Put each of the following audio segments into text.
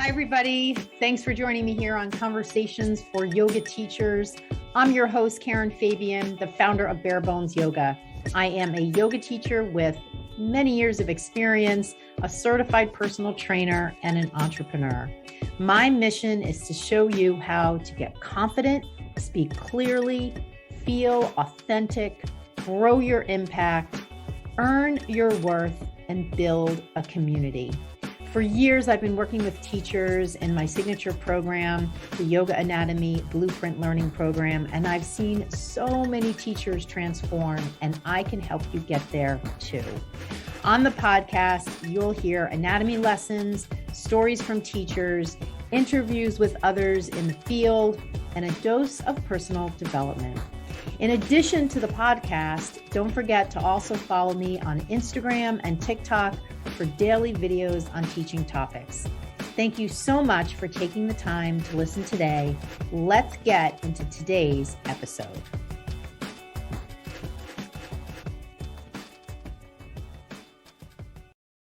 Hi, everybody. Thanks for joining me here on Conversations for Yoga Teachers. I'm your host, Karen Fabian, the founder of Bare Bones Yoga. I am a yoga teacher with many years of experience, a certified personal trainer, and an entrepreneur. My mission is to show you how to get confident, speak clearly, feel authentic, grow your impact, earn your worth, and build a community. For years, I've been working with teachers in my signature program, the Yoga Anatomy Blueprint Learning Program, and I've seen so many teachers transform, and I can help you get there too. On the podcast, you'll hear anatomy lessons, stories from teachers, interviews with others in the field, and a dose of personal development. In addition to the podcast, don't forget to also follow me on Instagram and TikTok for daily videos on teaching topics. Thank you so much for taking the time to listen today. Let's get into today's episode.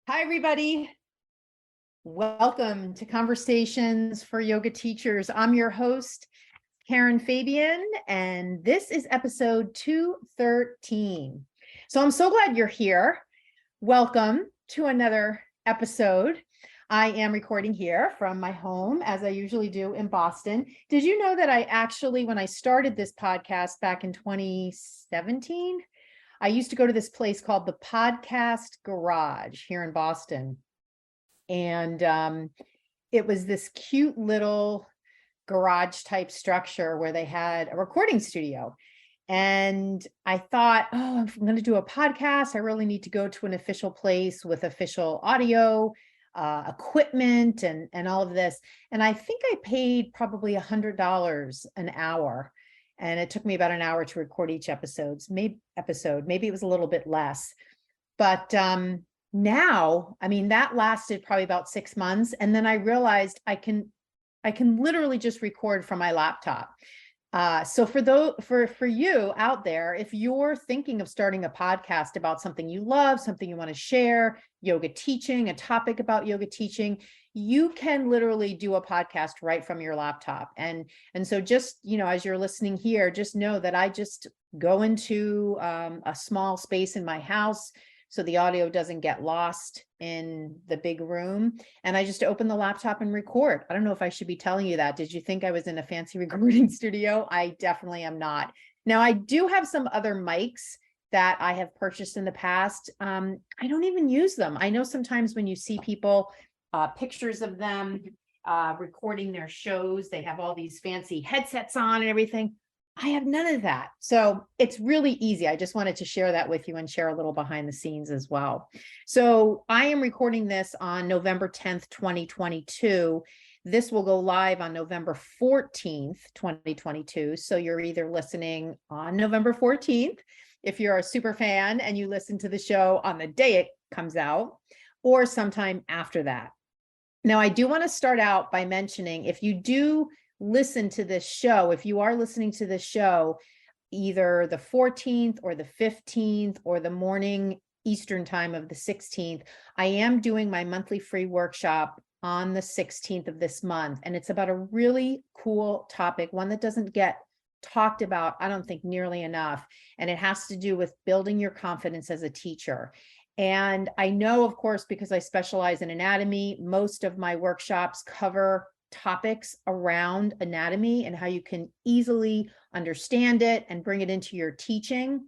Hi, everybody. Welcome to Conversations for Yoga Teachers. I'm your host, Karen Fabian, and this is episode 213. So I'm so glad you're here. Welcome to another episode. I am recording here from my home, as I usually do in Boston. Did you know that I actually, when I started this podcast back in 2017, I used to go to this place called the Podcast Garage here in Boston. And it was this cute little garage type structure where they had a recording studio. And I thought, oh, if I'm going to do a podcast, I really need to go to an official place with official audio, equipment, and all of this. And I think I paid probably $100 an hour. And it took me about an hour to record each episode. Maybe it was a little bit less. But now, I mean, that lasted probably about 6 months. And then I realized I can literally just record from my laptop. So for you out there, if you're thinking of starting a podcast about something you love, something you want to share, yoga teaching, a topic about yoga teaching, you can literally do a podcast right from your laptop. And so just, as you're listening here, just know that I just go into a small space in my house so the audio doesn't get lost in the big room. And I just open the laptop and record. I don't know if I should be telling you that. Did you think I was in a fancy recording studio? I definitely am not. Now, I do have some other mics that I have purchased in the past. I don't even use them. I know sometimes when you see people, pictures of them recording their shows, they have all these fancy headsets on and everything. I have none of that. So it's really easy. I just wanted to share that with you and share a little behind the scenes as well. So I am recording this on November 10th, 2022. This will go live on November 14th, 2022. So you're either listening on November 14th, if you're a super fan and you listen to the show on the day it comes out, or sometime after that. Now, I do want to start out by mentioning, if you do listen to this show, if you are listening to this show, either the 14th or the 15th or the morning Eastern time of the 16th, I am doing my monthly free workshop on the 16th of this month. And it's about a really cool topic, one that doesn't get talked about, I don't think, nearly enough. And it has to do with building your confidence as a teacher. And I know, of course, because I specialize in anatomy, most of my workshops cover topics around anatomy and how you can easily understand it and bring it into your teaching.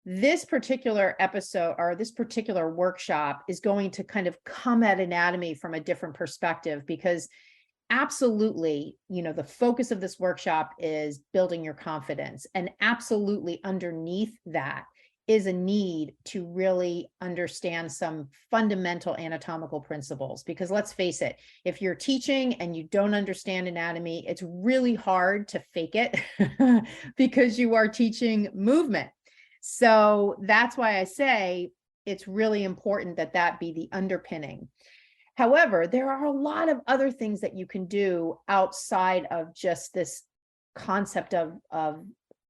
This particular episode or this particular workshop is going to kind of come at anatomy from a different perspective, because absolutely, the focus of this workshop is building your confidence, and absolutely underneath that is a need to really understand some fundamental anatomical principles. Because let's face it, if you're teaching and you don't understand anatomy, it's really hard to fake it because you are teaching movement. So that's why I say it's really important that that be the underpinning. However, there are a lot of other things that you can do outside of just this concept of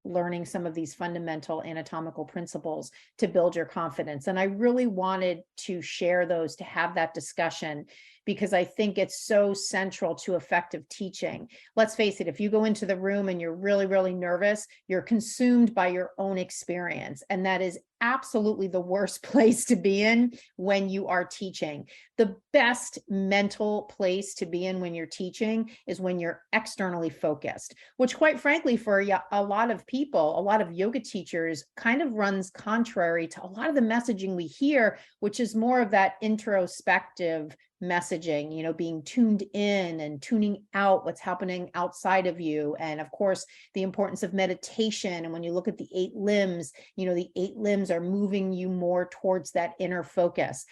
learning some of these fundamental anatomical principles to build your confidence. And I really wanted to share those, to have that discussion, because I think it's so central to effective teaching. Let's face it, if you go into the room and you're really, really nervous, you're consumed by your own experience. And that is absolutely the worst place to be in when you are teaching. The best mental place to be in when you're teaching is when you're externally focused, which quite frankly, for a lot of people, a lot of yoga teachers, kind of runs contrary to a lot of the messaging we hear, which is more of that introspective messaging, you know, being tuned in and tuning out what's happening outside of you. And of course, the importance of meditation. And when you look at the 8 limbs, you know, the 8 limbs are moving you more towards that inner focus.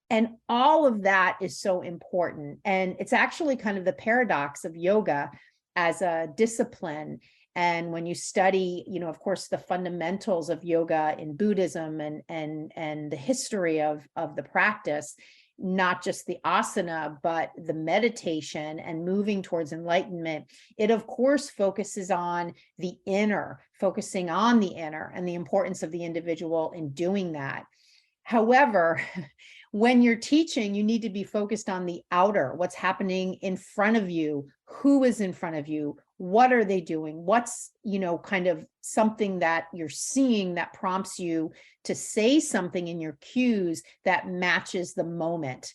And all of that is so important. And it's actually kind of the paradox of yoga as a discipline. And when you study, you know, of course, the fundamentals of yoga in Buddhism and the history of the practice, not just the asana, but the meditation and moving towards enlightenment, it of course focuses on the inner, focusing on the inner and the importance of the individual in doing that. However, when you're teaching, you need to be focused on the outer, what's happening in front of you, who is in front of you, what are they doing, what's, you know, kind of something that you're seeing that prompts you to say something in your cues that matches the moment.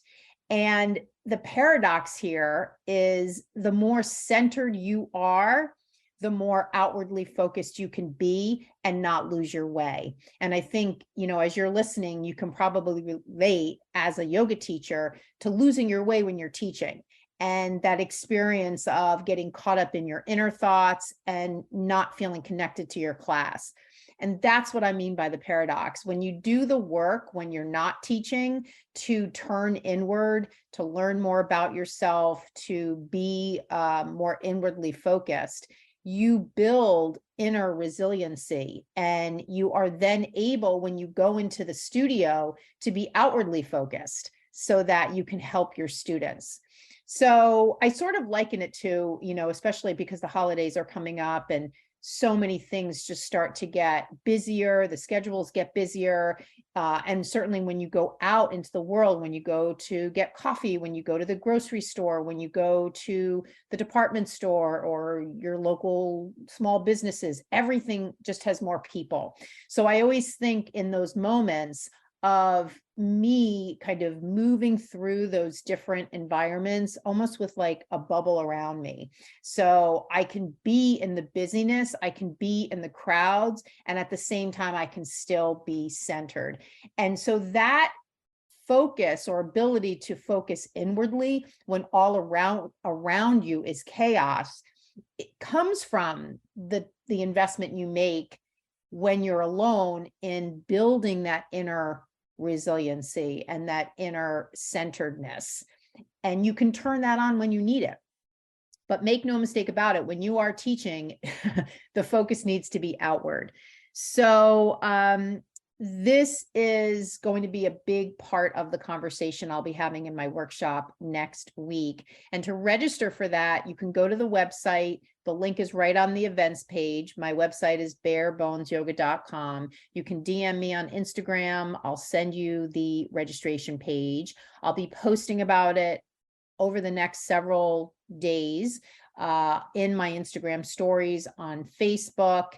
And the paradox here is the more centered you are, the more outwardly focused you can be and not lose your way. And I think, you know, as you're listening, you can probably relate as a yoga teacher to losing your way when you're teaching, and that experience of getting caught up in your inner thoughts and not feeling connected to your class. And that's what I mean by the paradox. When you do the work, when you're not teaching, to turn inward, to learn more about yourself, to be more inwardly focused, you build inner resiliency, and you are then able, when you go into the studio, to be outwardly focused so that you can help your students. So I sort of liken it to, you know, especially because the holidays are coming up and so many things just start to get busier, the schedules get busier. And certainly when you go out into the world, when you go to get coffee, when you go to the grocery store, when you go to the department store or your local small businesses, everything just has more people. So I always think in those moments of me kind of moving through those different environments, almost with like a bubble around me. So I can be in the busyness, I can be in the crowds, and at the same time, I can still be centered. And so that focus or ability to focus inwardly when all around you is chaos, it comes from the investment you make when you're alone in building that inner resiliency and that inner centeredness. And you can turn that on when you need it. But make no mistake about it, when you are teaching, the focus needs to be outward. So this is going to be a big part of the conversation I'll be having in my workshop next week. And to register for that, you can go to the website. The link is right on the events page. My website is barebonesyoga.com. You can DM me on Instagram. I'll send you the registration page. I'll be posting about it over the next several days in my Instagram stories, on Facebook.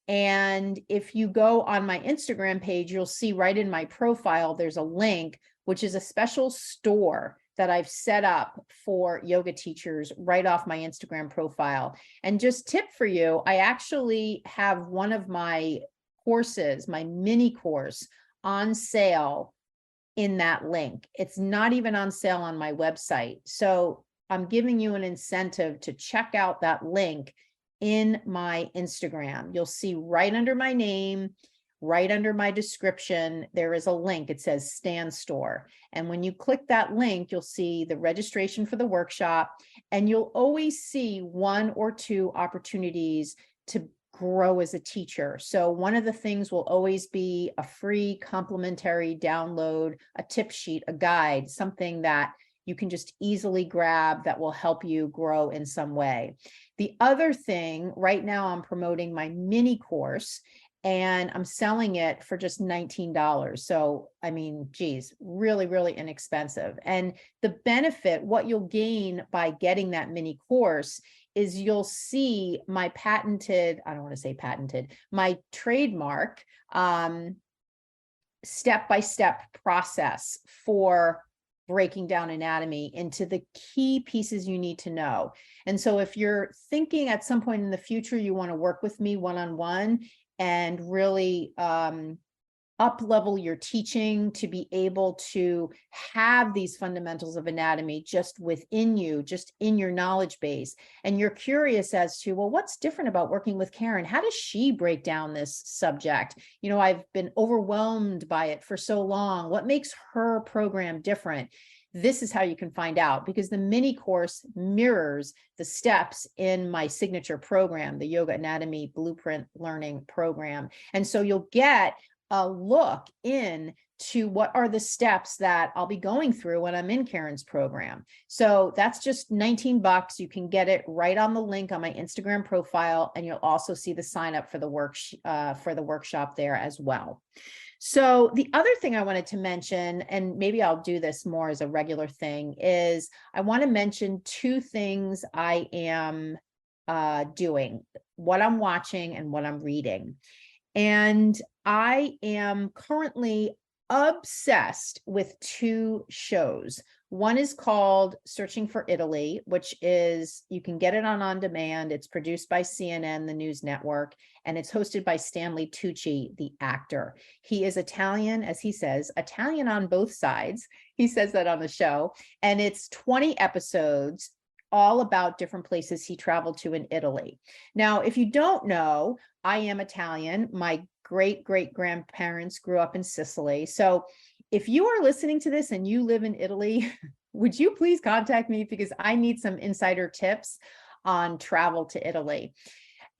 And if you go on my Instagram page, you'll see right in my profile, there's a link, which is a special store that I've set up for yoga teachers right off my Instagram profile. And just tip for you, I actually have one of my courses, my mini course, on sale in that link. It's not even on sale on my website. So I'm giving you an incentive to check out that link in my Instagram. You'll see right under my name, right under my description, there is a link. It says Stand Store. And when you click that link, you'll see the registration for the workshop, and you'll always see 1 or 2 opportunities to grow as a teacher. So one of the things will always be a free complimentary download, a tip sheet, a guide, something that you can just easily grab that will help you grow in some way. The other thing, right now I'm promoting my mini course, and I'm selling it for just $19. So, I mean, geez, really, really inexpensive. And the benefit, what you'll gain by getting that mini course is you'll see my patented, I don't want to say patented, my trademark step-by-step process for breaking down anatomy into the key pieces you need to know. And so if you're thinking at some point in the future, you want to work with me one-on-one and really up-level your teaching to be able to have these fundamentals of anatomy just within you, just in your knowledge base. And you're curious as to, well, what's different about working with Karen? How does she break down this subject? You know, I've been overwhelmed by it for so long. What makes her program different? This is how you can find out, because the mini course mirrors the steps in my signature program, the Yoga Anatomy Blueprint Learning Program. And so you'll get a look in to what are the steps that I'll be going through when I'm in Karen's program. So that's just $19. You can get it right on the link on my Instagram profile, and you'll also see the sign up for the workshop there as well. So the other thing I wanted to mention, and maybe I'll do this more as a regular thing, is I want to mention two things I am doing, what I'm watching and what I'm reading. And I am currently obsessed with two shows. One is called Searching for Italy, which is, you can get it on demand. It's produced by CNN, the news network, and it's hosted by Stanley Tucci, the actor. He is Italian, as he says, Italian on both sides. He says that on the show. And it's 20 episodes, all about different places he traveled to in Italy. Now, if you don't know, I am Italian. My great-great-grandparents grew up in Sicily. So if you are listening to this and you live in Italy, would you please contact me, because I need some insider tips on travel to Italy.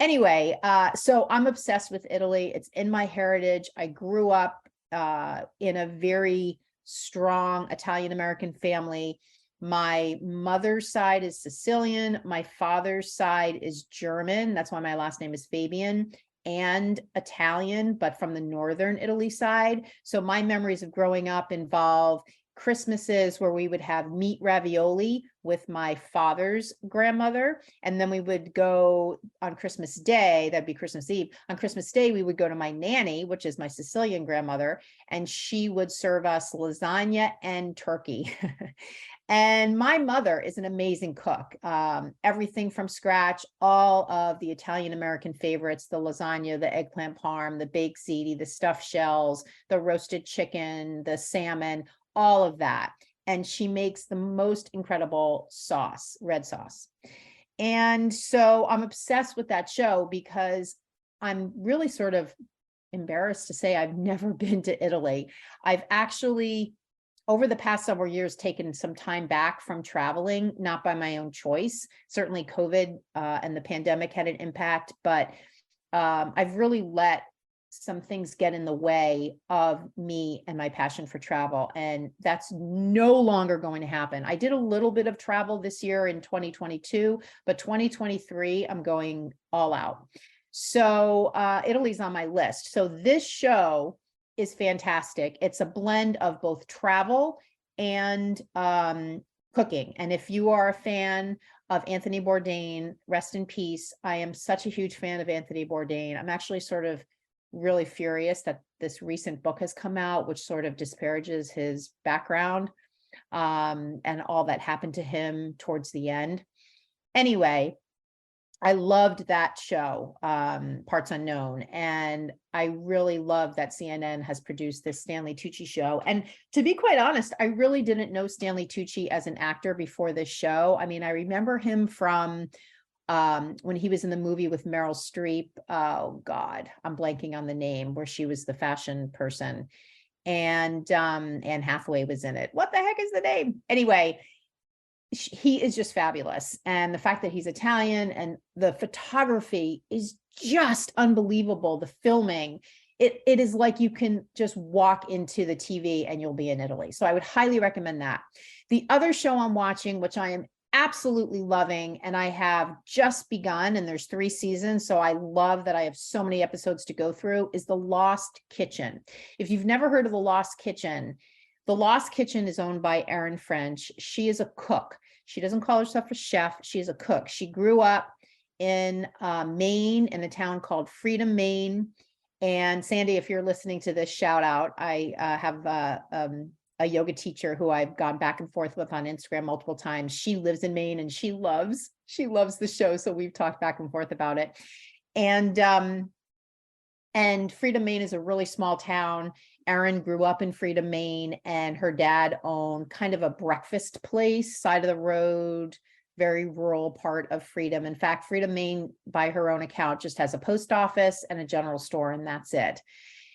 Anyway, so I'm obsessed with Italy. It's in my heritage. I grew up in a very strong Italian-American family. My mother's side is Sicilian. My father's side is German. That's why my last name is Fabian, and Italian, but from the northern Italy side. So my memories of growing up involve Christmases where we would have meat ravioli with my father's grandmother. And then we would go on Christmas Day, that'd be Christmas Eve. On Christmas Day, we would go to my nanny, which is my Sicilian grandmother, and she would serve us lasagna and turkey. And my mother is an amazing cook. Everything from scratch, all of the Italian-American favorites, the lasagna, the eggplant parm, the baked ziti, the stuffed shells, the roasted chicken, the salmon, all of that. And she makes the most incredible sauce, red sauce. And so I'm obsessed with that show because I'm really sort of embarrassed to say I've never been to Italy. I've actually, over the past several years, taken some time back from traveling, not by my own choice. Certainly COVID and the pandemic had an impact, but I've really let some things get in the way of me and my passion for travel. And that's no longer going to happen. I did a little bit of travel this year in 2022, but 2023, I'm going all out. So Italy's on my list. So this show is fantastic. It's a blend of both travel and cooking. And if you are a fan of Anthony Bourdain, rest in peace. I am such a huge fan of Anthony Bourdain. I'm actually sort of really furious that this recent book has come out, which sort of disparages his background and all that happened to him towards the end. Anyway, I loved that show, Parts Unknown, and I really love that CNN has produced this Stanley Tucci show. And to be quite honest, I really didn't know Stanley Tucci as an actor before this show. I mean, I remember him from when he was in the movie with Meryl Streep. Oh God, I'm blanking on the name, where she was the fashion person, and Anne Hathaway was in it. What the heck is the name? Anyway, he is just fabulous. And the fact that he's Italian and the photography is just unbelievable. The filming, it is like you can just walk into the TV and you'll be in Italy. So I would highly recommend that. The other show I'm watching, which I am absolutely loving, and I have just begun, and there's 3 seasons, so I love that I have so many episodes to go through, is The Lost Kitchen. If you've never heard of The Lost Kitchen is owned by Erin French. She is a cook. She doesn't call herself a chef. She is a cook. She grew up in Maine, in a town called Freedom, Maine. And Sandy, if you're listening to this, shout out. I have a yoga teacher who I've gone back and forth with on Instagram multiple times. She lives in Maine and she loves the show. So we've talked back and forth about it. And Freedom, Maine is a really small town. Erin grew up in Freedom, Maine, and her dad owned kind of a breakfast place, side of the road, very rural part of Freedom. In fact, Freedom, Maine, by her own account, just has a post office and a general store, and that's it.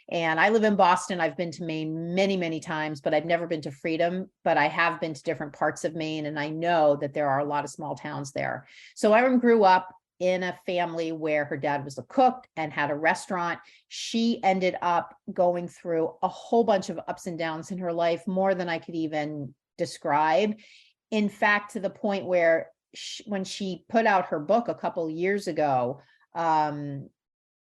And I live in Boston. I've been to Maine many, many times, but I've never been to Freedom, but I have been to different parts of Maine. And I know that there are a lot of small towns there. So Erin grew up in a family where her dad was a cook and had a restaurant. She ended up going through a whole bunch of ups and downs in her life, more than I could even describe. In fact, to the point where when she put out her book a couple years ago,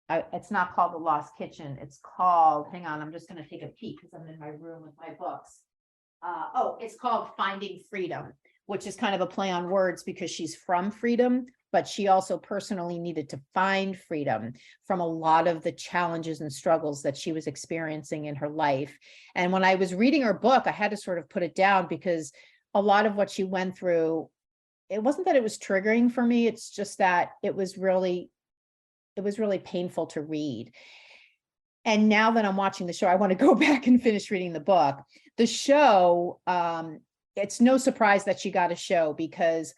it's not called The Lost Kitchen. It's called, hang on, I'm just going to take a peek because I'm in my room with my books. It's called Finding Freedom, which is kind of a play on words because she's from Freedom, but she also personally needed to find freedom from a lot of the challenges and struggles that she was experiencing in her life. And when I was reading her book, I had to sort of put it down because a lot of what she went through, it wasn't that it was triggering for me. It's just that it was really painful to read. And now that I'm watching the show, I want to go back and finish reading the book. The show, it's no surprise that she got a show because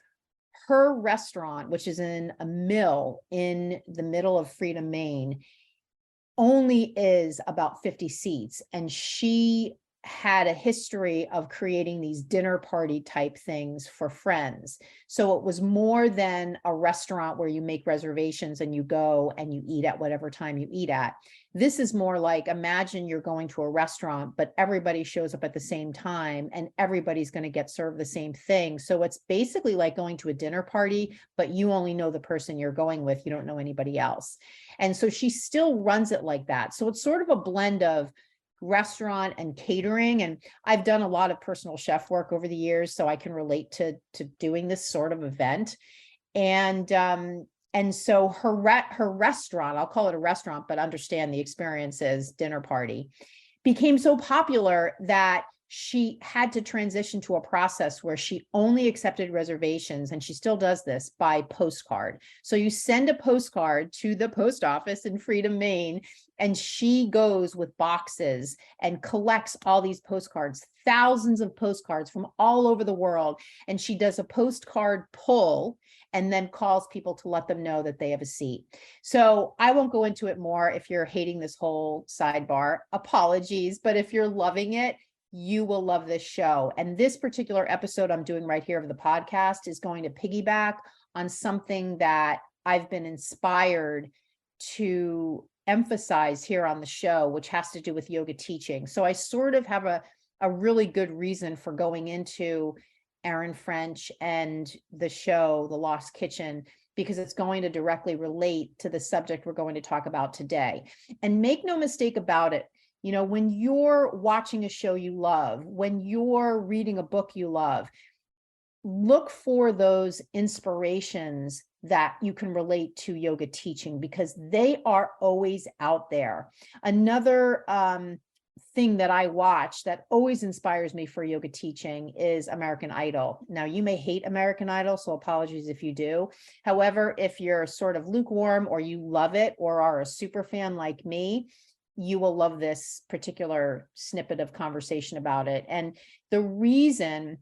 her restaurant, which is in a mill in the middle of Freedom, Maine, only is about 50 seats. And she had a history of creating these dinner party type things for friends. So it was more than a restaurant where you make reservations and you go and you eat at whatever time you eat at. This is more like, imagine you're going to a restaurant, but everybody shows up at the same time and everybody's going to get served the same thing. So it's basically like going to a dinner party, but you only know the person you're going with. You don't know anybody else. And so she still runs it like that. So it's sort of a blend of restaurant and catering. And I've done a lot of personal chef work over the years, so I can relate to doing this sort of event. And so her restaurant, I'll call it a restaurant, but understand the experience is dinner party, became so popular that she had to transition to a process where she only accepted reservations, and she still does this, by postcard. So you send a postcard to the post office in Freedom, Maine, and she goes with boxes and collects all these postcards, thousands of postcards from all over the world. And she does a postcard pull and then calls people to let them know that they have a seat. So I won't go into it more. If you're hating this whole sidebar, apologies. But if you're loving it, you will love this show. And this particular episode I'm doing right here of the podcast is going to piggyback on something that I've been inspired to emphasize here on the show, which has to do with yoga teaching. So I sort of have a really good reason for going into Erin French and the show, The Lost Kitchen, because it's going to directly relate to the subject we're going to talk about today. And make no mistake about it, you know, when you're watching a show you love, when you're reading a book you love, look for those inspirations that you can relate to yoga teaching, because they are always out there. Another thing that I watch that always inspires me for yoga teaching is American Idol. Now, you may hate American Idol, so apologies if you do. However, if you're sort of lukewarm or you love it or are a super fan like me, you will love this particular snippet of conversation about it. And the reason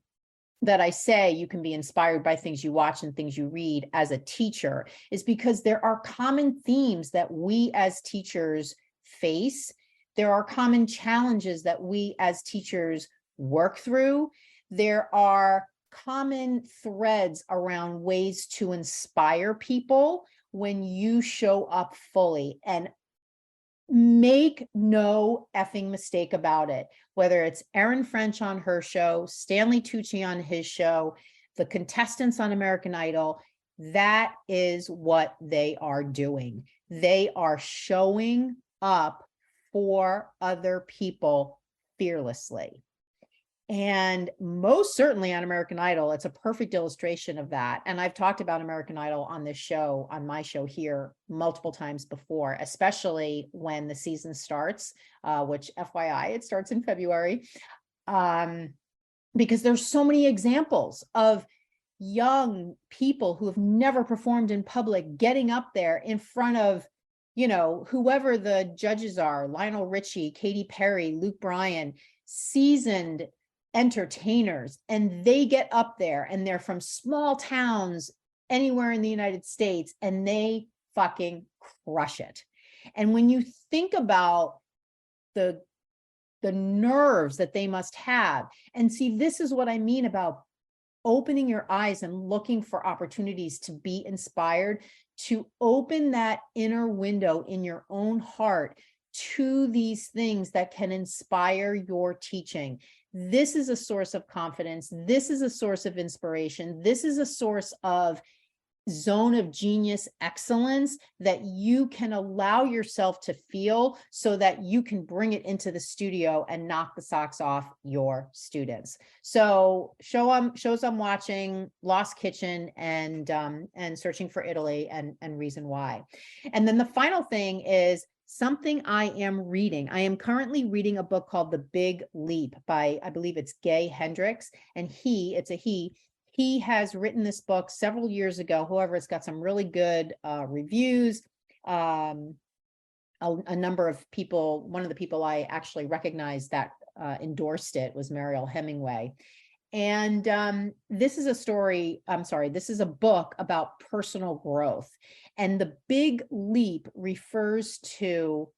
that I say you can be inspired by things you watch and things you read as a teacher is because there are common themes that we as teachers face. There are common challenges that we as teachers work through. There are common threads around ways to inspire people when you show up fully. And make no effing mistake about it, whether it's Erin French on her show, Stanley Tucci on his show, the contestants on American Idol, that is what they are doing. They are showing up for other people fearlessly. And most certainly on American Idol, it's a perfect illustration of that. And I've talked about American Idol on this show, on my show here, multiple times before, especially when the season starts, which FYI, it starts in February, because there's so many examples of young people who have never performed in public getting up there in front of, you know, whoever the judges are, Lionel Richie, Katy Perry, Luke Bryan, seasoned entertainers, and they get up there and they're from small towns anywhere in the United States and they fucking crush it. And when you think about the nerves that they must have, and see, this is what I mean about opening your eyes and looking for opportunities to be inspired, to open that inner window in your own heart to these things that can inspire your teaching. This is a source of confidence. This is a source of inspiration. This is a source of zone of genius excellence that you can allow yourself to feel so that you can bring it into the studio and knock the socks off your students. So shows I'm watching, Lost Kitchen and Searching for Italy and Reason Why. And then the final thing is something I am reading. I am currently reading a book called The Big Leap by, I believe it's Gay Hendricks, and it's a he has written this book several years ago. However, it's got some really good reviews. A number of people, one of the people I actually recognized that endorsed it was Mariel Hemingway. And this is a book about personal growth. And the big leap refers to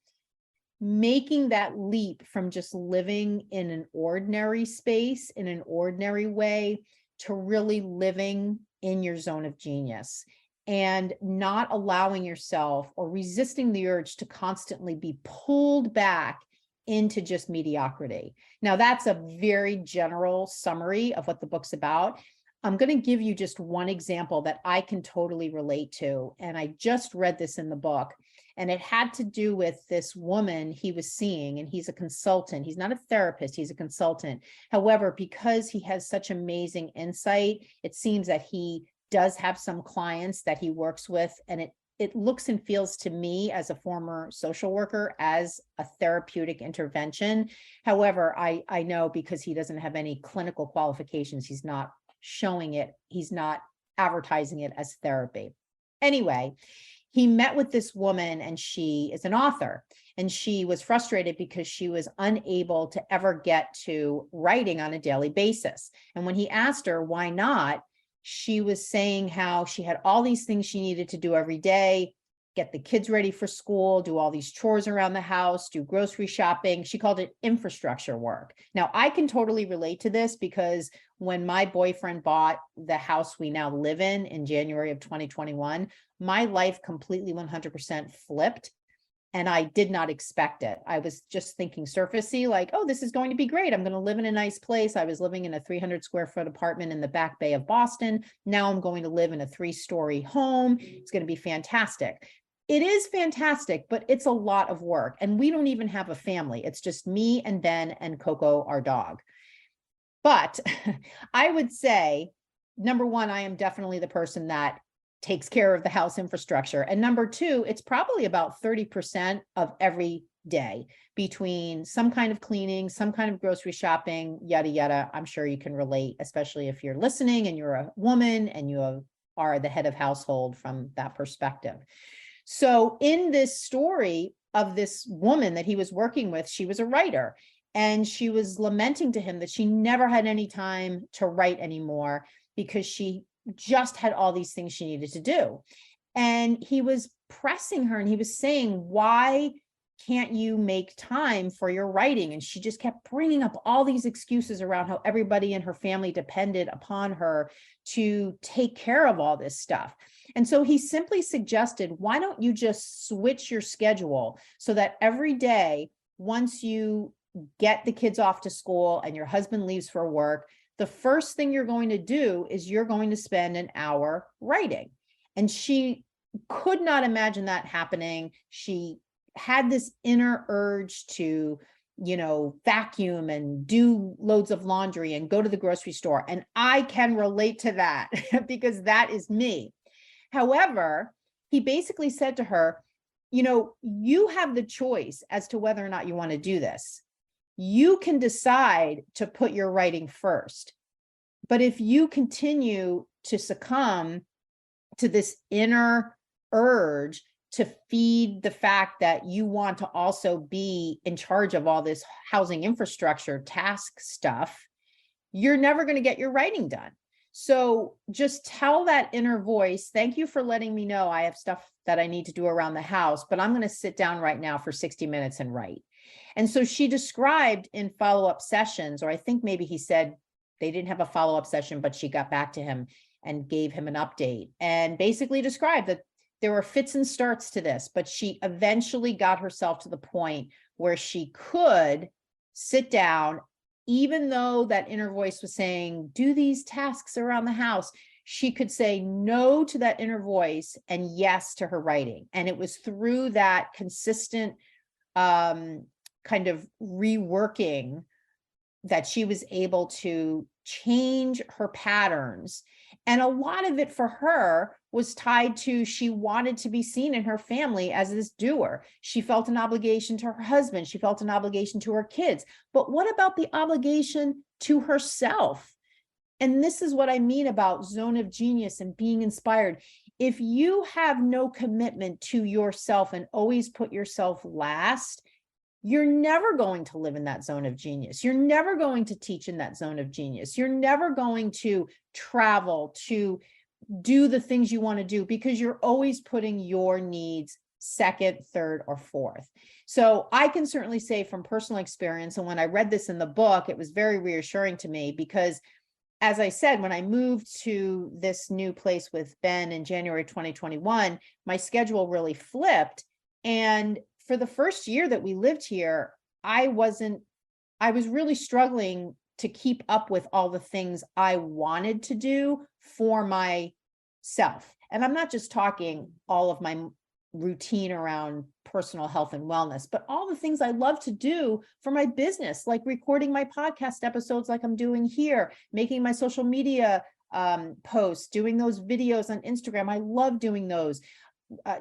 making that leap from just living in an ordinary space, in an ordinary way, to really living in your zone of genius and not allowing yourself or resisting the urge to constantly be pulled back into just mediocrity. Now, that's a very general summary of what the book's about. I'm going to give you just one example that I can totally relate to. And I just read this in the book. And it had to do with this woman he was seeing, and he's a consultant. He's not a therapist, he's a consultant. However, because he has such amazing insight, it seems that he does have some clients that he works with, and it looks and feels to me as a former social worker as a therapeutic intervention. However, I know because he doesn't have any clinical qualifications, he's not showing it, he's not advertising it as therapy. Anyway, he met with this woman, and she is an author, and she was frustrated because she was unable to ever get to writing on a daily basis. And when he asked her why not, she was saying how she had all these things she needed to do every day, get the kids ready for school, do all these chores around the house, do grocery shopping. She called it infrastructure work. Now, I can totally relate to this because when my boyfriend bought the house we now live in January of 2021, my life completely 100% flipped. And I did not expect it. I was just thinking surfacey, like, oh, this is going to be great. I'm going to live in a nice place. I was living in a 300 square foot apartment in the Back Bay of Boston. Now I'm going to live in a 3-story home. It's going to be fantastic. It is fantastic, but it's a lot of work. And we don't even have a family. It's just me and Ben and Coco, our dog. But I would say, number one, I am definitely the person that takes care of the house infrastructure. And number two, it's probably about 30% of every day between some kind of cleaning, some kind of grocery shopping, yada, yada. I'm sure you can relate, especially if you're listening and you're a woman and you are the head of household from that perspective. So in this story of this woman that he was working with, she was a writer, and she was lamenting to him that she never had any time to write anymore because she just had all these things she needed to do. And he was pressing her and he was saying, why can't you make time for your writing? And she just kept bringing up all these excuses around how everybody in her family depended upon her to take care of all this stuff. And so he simply suggested, why don't you just switch your schedule so that every day, once you get the kids off to school and your husband leaves for work, the first thing you're going to do is you're going to spend an hour writing. And she could not imagine that happening. She had this inner urge to, vacuum and do loads of laundry and go to the grocery store. And I can relate to that because that is me. However, he basically said to her, you have the choice as to whether or not you want to do this. You can decide to put your writing first. But if you continue to succumb to this inner urge to feed the fact that you want to also be in charge of all this housing infrastructure task stuff, you're never going to get your writing done. So just tell that inner voice, thank you for letting me know I have stuff that I need to do around the house, but I'm going to sit down right now for 60 minutes and write. And so she described in follow-up sessions, or I think maybe he said they didn't have a follow-up session, but she got back to him and gave him an update and basically described that there were fits and starts to this, but she eventually got herself to the point where she could sit down, even though that inner voice was saying, do these tasks around the house. She could say no to that inner voice and yes to her writing. And it was through that consistent kind of reworking that she was able to change her patterns. And a lot of it for her was tied to, she wanted to be seen in her family as this doer. She felt an obligation to her husband. She felt an obligation to her kids. But what about the obligation to herself? And this is what I mean about zone of genius and being inspired. If you have no commitment to yourself and always put yourself last, you're never going to live in that zone of genius. You're never going to teach in that zone of genius. You're never going to travel, to do the things you want to do, because you're always putting your needs second, third, or fourth. So I can certainly say from personal experience, and when I read this in the book, it was very reassuring to me because, as I said, when I moved to this new place with Ben in January 2021, my schedule really flipped. And for the first year that we lived here, I was really struggling to keep up with all the things I wanted to do for myself. And I'm not just talking all of my routine around personal health and wellness, but all the things I love to do for my business, like recording my podcast episodes like I'm doing here, making my social media posts, doing those videos on Instagram. I love doing those.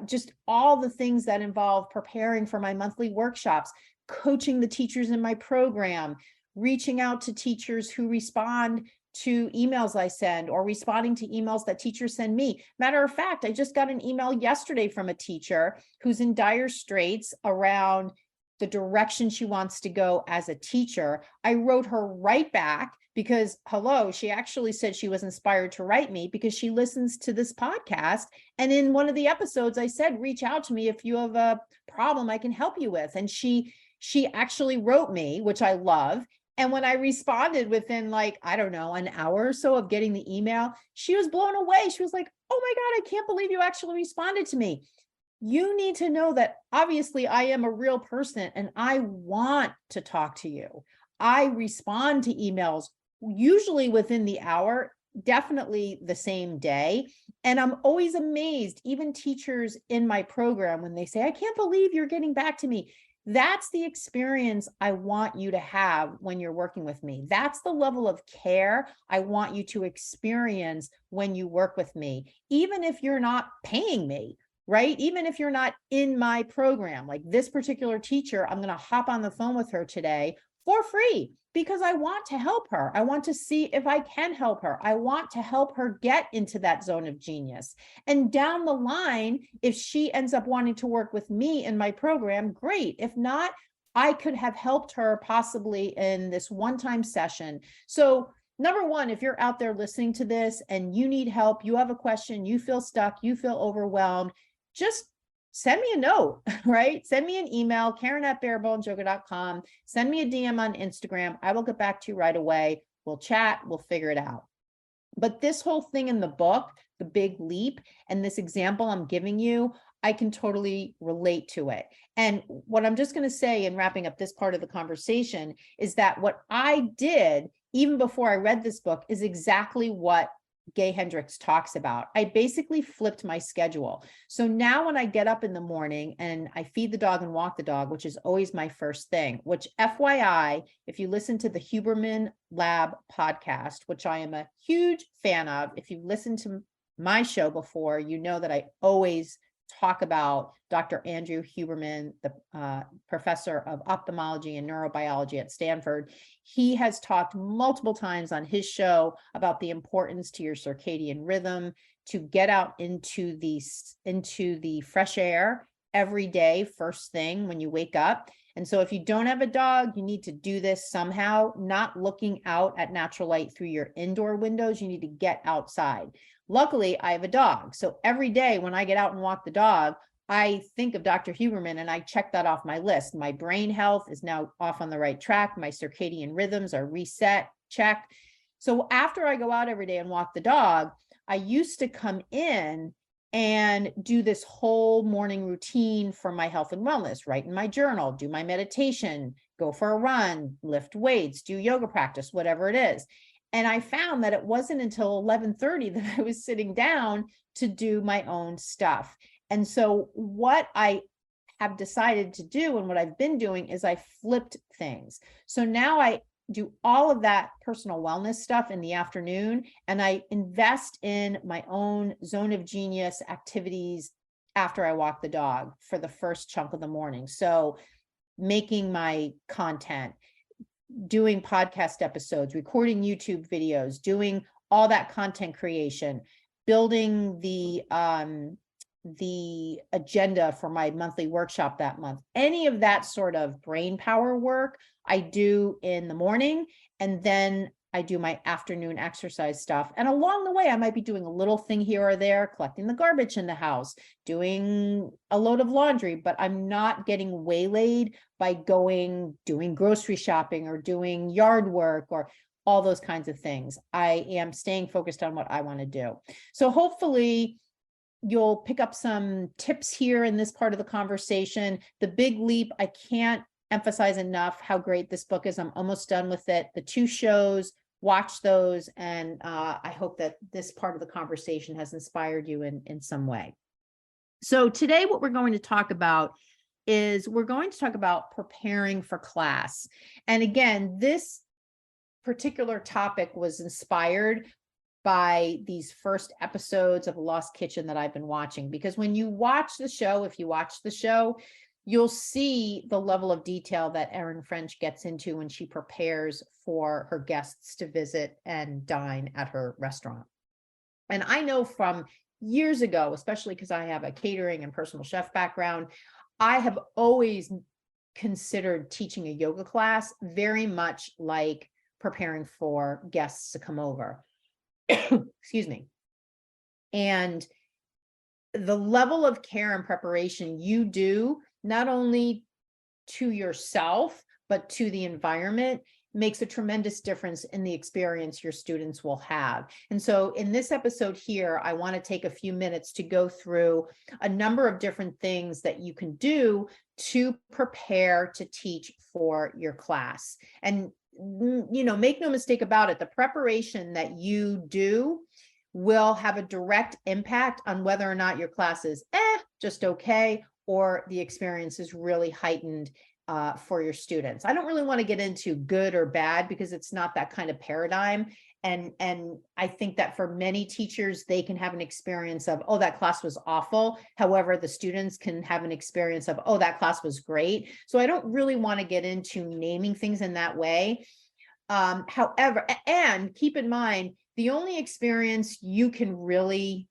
Just all the things that involve preparing for my monthly workshops, coaching the teachers in my program, reaching out to teachers who respond to emails I send, or responding to emails that teachers send me. Matter of fact, I just got an email yesterday from a teacher who's in dire straits around the direction she wants to go as a teacher. I wrote her right back because, hello, she actually said she was inspired to write me because she listens to this podcast. And in one of the episodes, I said, reach out to me if you have a problem I can help you with. And she actually wrote me, which I love. And when I responded within an hour or so of getting the email, she was blown away. She was like, oh my God, I can't believe you actually responded to me. You need to know that obviously I am a real person and I want to talk to you. I respond to emails usually within the hour, definitely the same day. And I'm always amazed, even teachers in my program, when they say, I can't believe you're getting back to me. That's the experience I want you to have when you're working with me. That's the level of care I want you to experience when you work with me, even if you're not paying me, right? Even if you're not in my program, like this particular teacher, I'm going to hop on the phone with her today for free because I want to help her. I want to see if I can help her. I want to help her get into that zone of genius. And down the line, if she ends up wanting to work with me in my program, great. If not, I could have helped her possibly in this one-time session. So number one, if you're out there listening to this and you need help, you have a question, you feel stuck, you feel overwhelmed, just send me a note, right? Send me an email, Karen@barebonesyoga.com. Send me a DM on Instagram. I will get back to you right away. We'll chat. We'll figure it out. But this whole thing in the book, The Big Leap, and this example I'm giving you, I can totally relate to it. And what I'm just going to say in wrapping up this part of the conversation is that what I did, even before I read this book, is exactly what Gay Hendricks talks about. I basically flipped my schedule. So now when I get up in the morning and I feed the dog and walk the dog, which is always my first thing, which FYI, if you listen to the Huberman Lab podcast, which I am a huge fan of, if you've listened to my show before, you know that I always talk about Dr. Andrew Huberman, the professor of ophthalmology and neurobiology at Stanford. He has talked multiple times on his show about the importance to your circadian rhythm to get out into the fresh air every day, first thing when you wake up. And so if you don't have a dog, you need to do this somehow, not looking out at natural light through your indoor windows. You need to get outside. Luckily, I have a dog. So every day when I get out and walk the dog, I think of Dr. Huberman and I check that off my list. My brain health is now off on the right track. My circadian rhythms are reset, check. So after I go out every day and walk the dog, I used to come in and do this whole morning routine for my health and wellness, write in my journal, do my meditation, go for a run, lift weights, do yoga practice, whatever it is. And I found that it wasn't until 11:30 that I was sitting down to do my own stuff. And so what I have decided to do and what I've been doing is I flipped things. So now I do all of that personal wellness stuff in the afternoon, and I invest in my own zone of genius activities after I walk the dog for the first chunk of the morning. So making my content, doing podcast episodes, recording YouTube videos, doing all that content creation, building the agenda for my monthly workshop that month. Any of that sort of brain power work I do in the morning, and then I do my afternoon exercise stuff. And along the way, I might be doing a little thing here or there, collecting the garbage in the house, doing a load of laundry, but I'm not getting waylaid by doing grocery shopping or doing yard work or all those kinds of things. I am staying focused on what I want to do. So hopefully you'll pick up some tips here in this part of the conversation. The Big Leap, I can't emphasize enough how great this book is. I'm almost done with it. The 2 shows, watch those, and I hope that this part of the conversation has inspired you in some way. So today what we're going to talk about is we're going to talk about preparing for class. And again, this particular topic was inspired by these first episodes of Lost Kitchen that I've been watching, because when you watch the show, if you watch the show, you'll see the level of detail that Erin French gets into when she prepares for her guests to visit and dine at her restaurant. And I know from years ago, especially because I have a catering and personal chef background, I have always considered teaching a yoga class very much like preparing for guests to come over. Excuse me. And the level of care and preparation you do, not only to yourself, but to the environment, makes a tremendous difference in the experience your students will have. And so in this episode here, I want to take a few minutes to go through a number of different things that you can do to prepare to teach for your class. And make no mistake about it, the preparation that you do will have a direct impact on whether or not your class is just okay, or the experience is really heightened for your students. I don't really want to get into good or bad because it's not that kind of paradigm. And I think that for many teachers, they can have an experience of, oh, that class was awful. However, the students can have an experience of, oh, that class was great. So I don't really want to get into naming things in that way. However, and keep in mind, the only experience you can really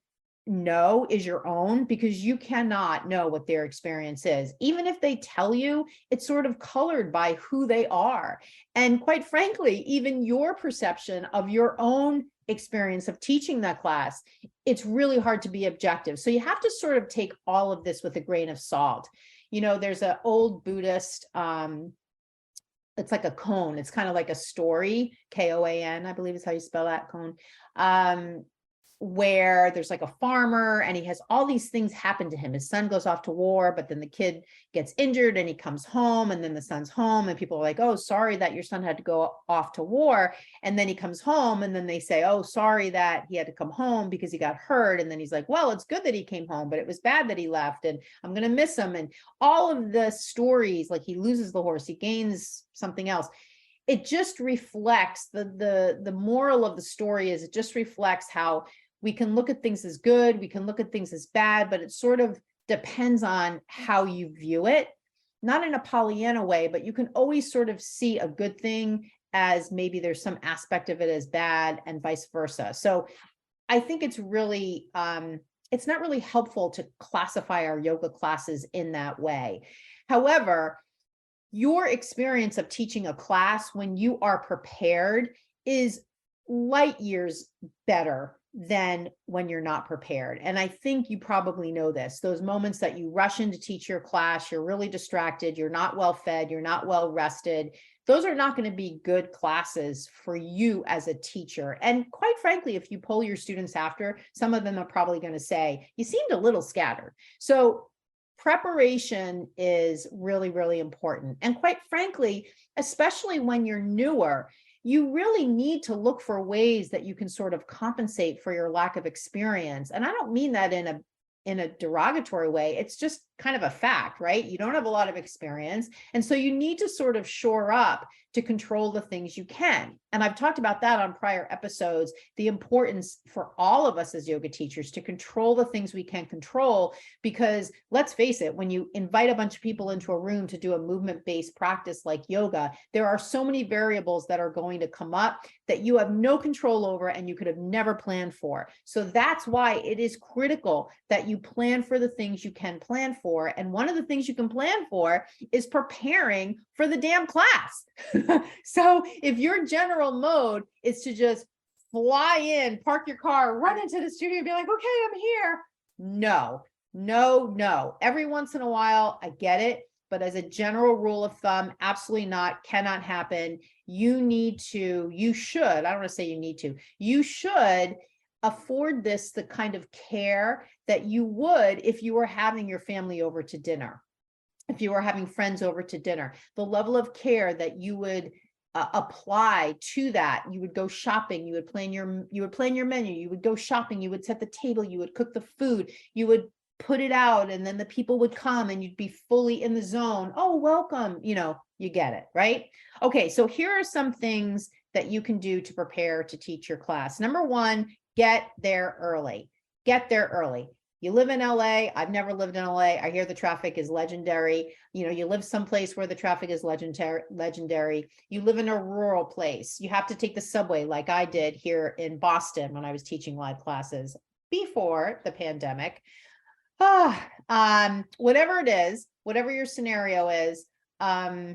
know is your own, because you cannot know what their experience is. Even if they tell you, it's sort of colored by who they are. And quite frankly, even your perception of your own experience of teaching that class, it's really hard to be objective. So you have to sort of take all of this with a grain of salt. There's an old Buddhist it's like a cone. It's kind of like a story, Koan, I believe is how you spell that, cone. Where there's like a farmer and he has all these things happen to him. His son goes off to war, but then the kid gets injured and he comes home, and then the son's home and people are like, oh, sorry that your son had to go off to war. And then he comes home and then they say, oh, sorry that he had to come home because he got hurt. And then he's like, well, it's good that he came home, but it was bad that he left and I'm going to miss him. And all of the stories, like he loses the horse, he gains something else. It just reflects the moral of the story is it just reflects how we can look at things as good, we can look at things as bad, but it sort of depends on how you view it, not in a Pollyanna way, but you can always sort of see a good thing as maybe there's some aspect of it as bad and vice versa. So I think it's really, it's not really helpful to classify our yoga classes in that way. However, your experience of teaching a class when you are prepared is light years better than when you're not prepared. And I think you probably know this, those moments that you rush in to teach your class, you're really distracted, you're not well fed, you're not well rested. Those are not going to be good classes for you as a teacher. And quite frankly, if you poll your students after, some of them are probably going to say, you seemed a little scattered. So preparation is really, really important. And quite frankly, especially when you're newer, you really need to look for ways that you can sort of compensate for your lack of experience. And I don't mean that in a derogatory way. It's just kind of a fact, right? You don't have a lot of experience. And so you need to sort of shore up to control the things you can. And I've talked about that on prior episodes, the importance for all of us as yoga teachers to control the things we can control, because let's face it, when you invite a bunch of people into a room to do a movement-based practice like yoga, there are so many variables that are going to come up that you have no control over and you could have never planned for. So that's why it is critical that you plan for the things you can plan for. And one of the things you can plan for is preparing for the damn class. So if your general mode is to just fly in, park your car, run into the studio and be like, okay, I'm here. No, no, no. Every once in a while, I get it. But as a general rule of thumb, absolutely not, cannot happen. You should, I don't want to say you need to, you should afford this the kind of care that you would if you were having your family over to dinner, if you were having friends over to dinner, the level of care that you would apply to that. You would go shopping, you would plan your menu, you would go shopping, you would set the table, you would cook the food, you would put it out, and then the people would come and you'd be fully in the zone. Oh, welcome. You get it, right? Okay, so here are some things that you can do to prepare to teach your class. Number one, get there early. Get there early. You live in LA. I've never lived in LA. I hear the traffic is legendary. You live someplace where the traffic is legendary. You live in a rural place. You have to take the subway like I did here in Boston when I was teaching live classes before the pandemic. Whatever it is, whatever your scenario is, that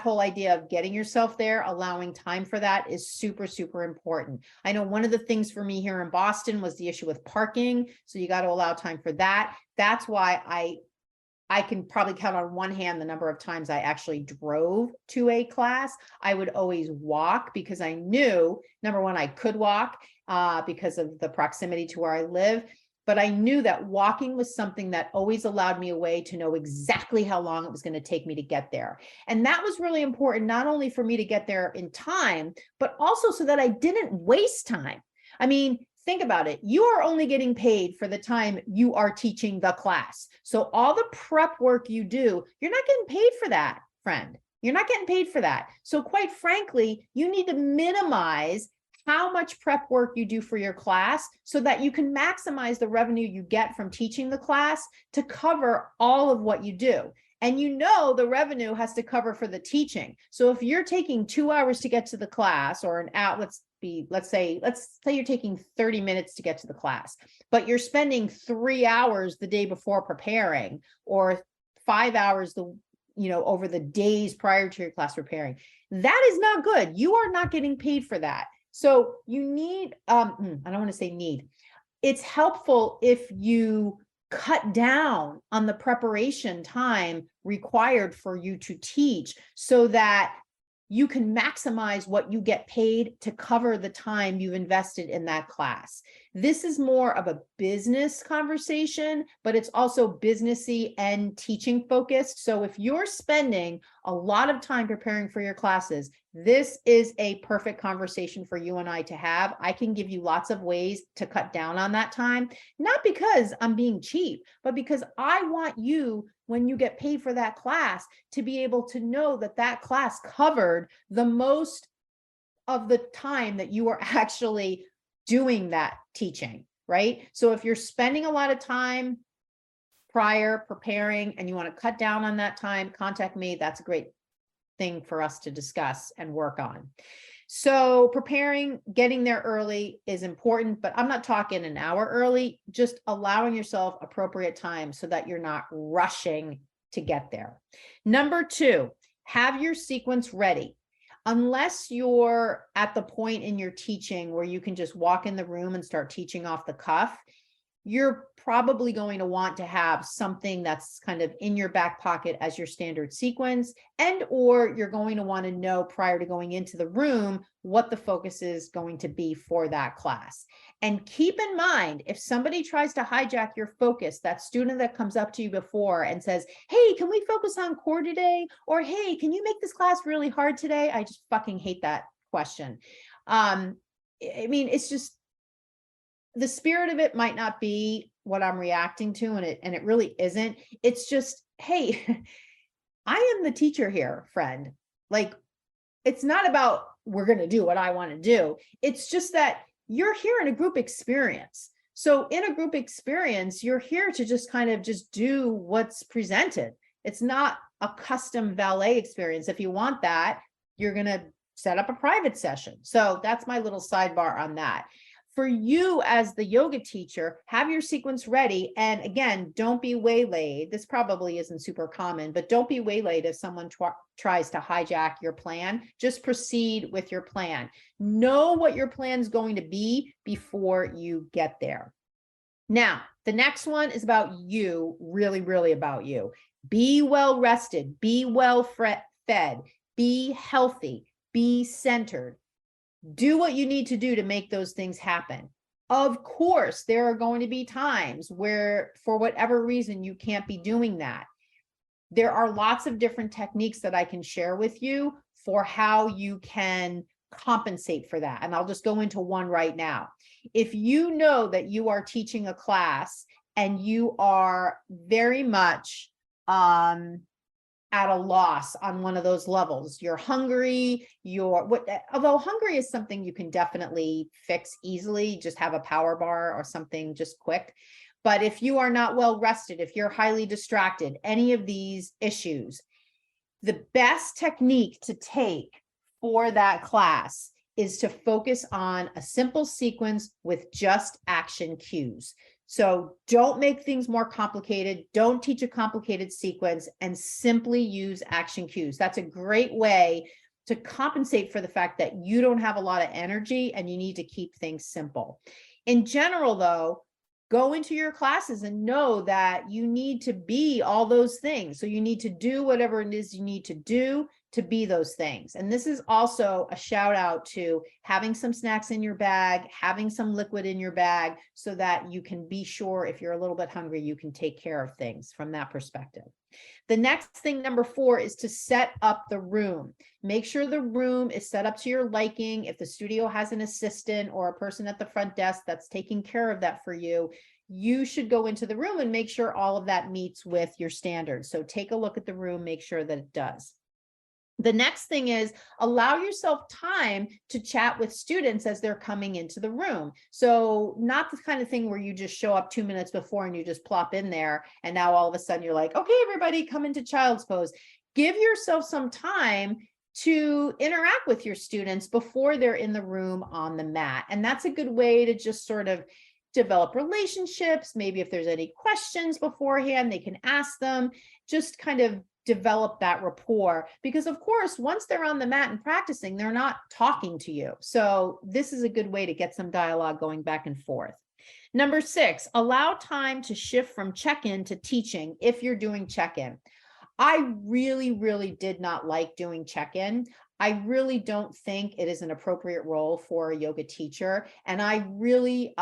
whole idea of getting yourself there, allowing time for that is super, super important. I know one of the things for me here in Boston was the issue with parking. So you got to allow time for that. That's why I can probably count on one hand the number of times I actually drove to a class. I would always walk because I knew, number one, I could walk because of the proximity to where I live. But I knew that walking was something that always allowed me a way to know exactly how long it was going to take me to get there. And that was really important, not only for me to get there in time, but also so that I didn't waste time. I mean, think about it. You are only getting paid for the time you are teaching the class. So all the prep work you do, you're not getting paid for that, friend. You're not getting paid for that. So quite frankly, you need to minimize how much prep work you do for your class so that you can maximize the revenue you get from teaching the class to cover all of what you do. And the revenue has to cover for the teaching. So if you're taking 2 hours to get to the class, or an hour, let's say you're taking 30 minutes to get to the class, but you're spending 3 hours the day before preparing, or 5 hours over the days prior to your class preparing. That is not good. You are not getting paid for that. So you need, I don't want to say need. It's helpful if you cut down on the preparation time required for you to teach so that you can maximize what you get paid to cover the time you've invested in that class. This is more of a business conversation, but it's also businessy and teaching focused. So if you're spending a lot of time preparing for your classes, this is a perfect conversation for you and I to have. I can give you lots of ways to cut down on that time, not because I'm being cheap, but because I want you, when you get paid for that class, to be able to know that that class covered the most of the time that you are actually doing that teaching, right? So if you're spending a lot of time prior preparing and you want to cut down on that time, contact me. That's a great thing for us to discuss and work on. So preparing, getting there early is important, but I'm not talking an hour early, just allowing yourself appropriate time so that you're not rushing to get there. Number 2, have your sequence ready. Unless you're at the point in your teaching where you can just walk in the room and start teaching off the cuff, you're probably going to want to have something that's kind of in your back pocket as your standard sequence, and or you're going to want to know prior to going into the room what the focus is going to be for that class. And keep in mind, if somebody tries to hijack your focus, that student that comes up to you before and says, hey, can we focus on core today? Or, hey, can you make this class really hard today? I just fucking hate that question. I mean, it's just, the spirit of it might not be what I'm reacting to, and it really isn't. It's just, hey, I am the teacher here, friend. Like, it's not about we're going to do what I want to do. It's just that you're here in a group experience. So in a group experience, you're here to just kind of just do what's presented. It's not a custom valet experience. If you want that, you're going to set up a private session. So that's my little sidebar on that. For you as the yoga teacher, have your sequence ready. And again, don't be waylaid. This probably isn't super common, but don't be waylaid if someone tries to hijack your plan. Just proceed with your plan. Know what your plan is going to be before you get there. Now, the next one is about you, really, really about you. Be well rested, be well fed, be healthy, be centered. Do what you need to do to make those things happen. Of course, there are going to be times where, for whatever reason, you can't be doing that. There are lots of different techniques that I can share with you for how you can compensate for that. And I'll just go into one right now. If you know that you are teaching a class and you are very much at a loss on one of those levels, you're hungry, although hungry is something you can definitely fix easily, just have a power bar or something just quick. But if you are not well rested, if you're highly distracted, any of these issues, the best technique to take for that class is to focus on a simple sequence with just action cues. So don't make things more complicated. Don't teach a complicated sequence, and simply use action cues. That's a great way to compensate for the fact that you don't have a lot of energy and you need to keep things simple. In general, though, go into your classes and know that you need to be all those things. So you need to do whatever it is you need to do to be those things. And this is also a shout out to having some snacks in your bag, having some liquid in your bag, so that you can be sure if you're a little bit hungry, you can take care of things from that perspective. The next thing, number 4, is to set up the room. Make sure the room is set up to your liking. If the studio has an assistant or a person at the front desk that's taking care of that for you, you should go into the room and make sure all of that meets with your standards. So take a look at the room, make sure that it does. The next thing is allow yourself time to chat with students as they're coming into the room. So not the kind of thing where you just show up 2 minutes before and you just plop in there and now all of a sudden you're like, okay, everybody come into child's pose. Give yourself some time to interact with your students before they're in the room on the mat. And that's a good way to just sort of develop relationships. Maybe if there's any questions beforehand, they can ask them, just kind of develop that rapport, because of course, once they're on the mat and practicing, they're not talking to you. So this is a good way to get some dialogue going back and forth. Number 6, allow time to shift from check-in to teaching if you're doing check-in. I really, really did not like doing check-in. I really don't think it is an appropriate role for a yoga teacher. And I really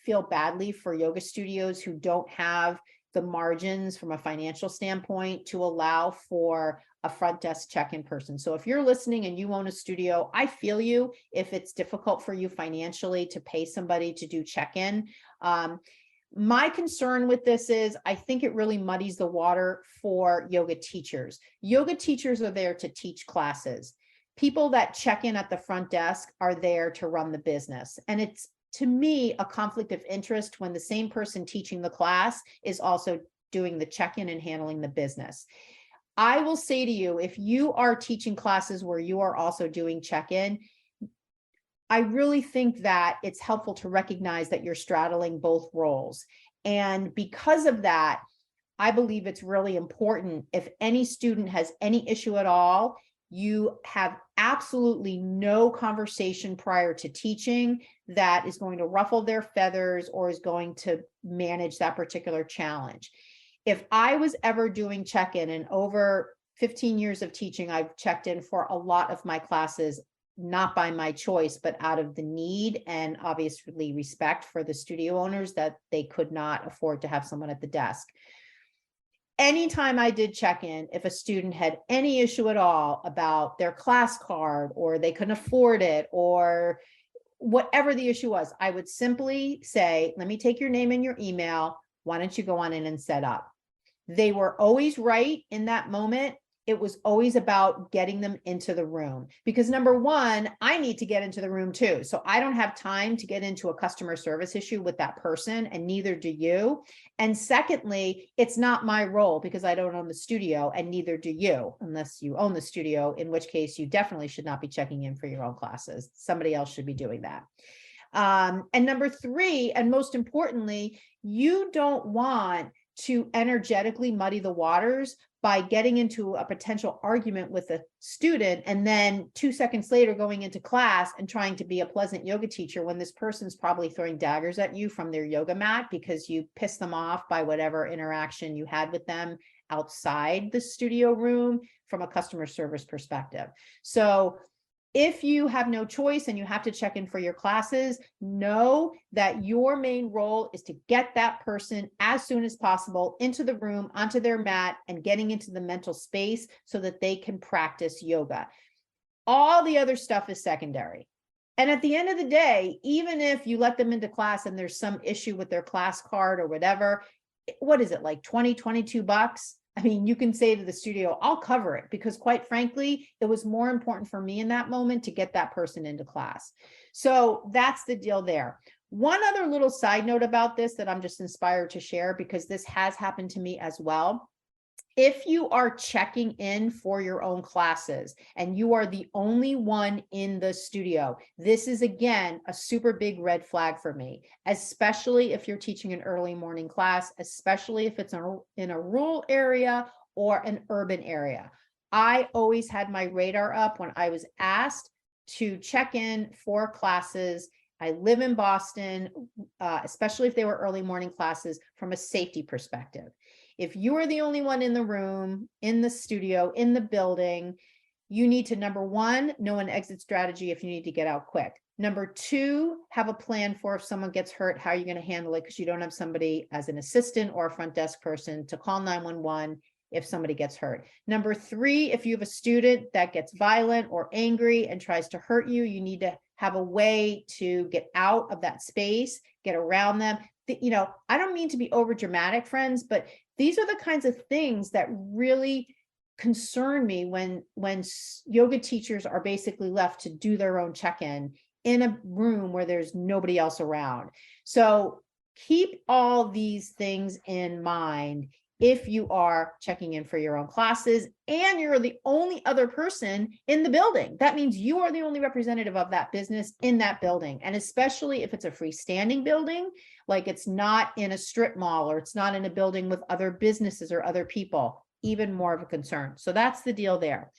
feel badly for yoga studios who don't have the margins from a financial standpoint to allow for a front desk check-in person. So if you're listening and you own a studio, I feel you if it's difficult for you financially to pay somebody to do check-in. My concern with this is I think it really muddies the water for yoga teachers. Yoga teachers are there to teach classes. People that check in at the front desk are there to run the business. And it's, to me, a conflict of interest when the same person teaching the class is also doing the check-in and handling the business. I will say to you, if you are teaching classes where you are also doing check-in, I really think that it's helpful to recognize that you're straddling both roles. And because of that, I believe it's really important if any student has any issue at all, you have absolutely no conversation prior to teaching that is going to ruffle their feathers or is going to manage that particular challenge. If I was ever doing check-in, and over 15 years of teaching, I've checked in for a lot of my classes, not by my choice, but out of the need and obviously respect for the studio owners that they could not afford to have someone at the desk. Anytime I did check-in, if a student had any issue at all about their class card or they couldn't afford it or whatever the issue was, I would simply say, let me take your name and your email. Why don't you go on in and set up? They were always right in that moment. It was always about getting them into the room because number one, I need to get into the room too. So I don't have time to get into a customer service issue with that person and neither do you. And secondly, it's not my role because I don't own the studio and neither do you unless you own the studio, in which case you definitely should not be checking in for your own classes. Somebody else should be doing that. And number 3, and most importantly, you don't want to energetically muddy the waters by getting into a potential argument with a student and then 2 seconds later going into class and trying to be a pleasant yoga teacher when this person's probably throwing daggers at you from their yoga mat because you pissed them off by whatever interaction you had with them outside the studio room from a customer service perspective. So if you have no choice and you have to check in for your classes, know that your main role is to get that person as soon as possible into the room, onto their mat, and getting into the mental space so that they can practice yoga. All the other stuff is secondary. And at the end of the day, even if you let them into class and there's some issue with their class card or whatever, what is it, like 20, 22 bucks? I mean, you can say to the studio, I'll cover it because quite frankly, it was more important for me in that moment to get that person into class. So that's the deal there. One other little side note about this that I'm just inspired to share because this has happened to me as well. If you are checking in for your own classes and you are the only one in the studio, this is again a super big red flag for me, especially if you're teaching an early morning class, especially if it's in a rural area or an urban area. I always had my radar up when I was asked to check in for classes. I live in Boston, especially if they were early morning classes from a safety perspective. If you are the only one in the room, in the studio, in the building, you need to, number 1, know an exit strategy if you need to get out quick. Number 2, have a plan for if someone gets hurt, how are you going to handle it because you don't have somebody as an assistant or a front desk person to call 911 if somebody gets hurt. Number 3, if you have a student that gets violent or angry and tries to hurt you, you need to have a way to get out of that space, get around them. You know, I don't mean to be over dramatic, friends, but these are the kinds of things that really concern me when yoga teachers are basically left to do their own check-in in a room where there's nobody else around. So keep all these things in mind if you are checking in for your own classes and you're the only other person in the building. That means you are the only representative of that business in that building. And especially if it's a freestanding building, like it's not in a strip mall or it's not in a building with other businesses or other people, even more of a concern. So that's the deal there.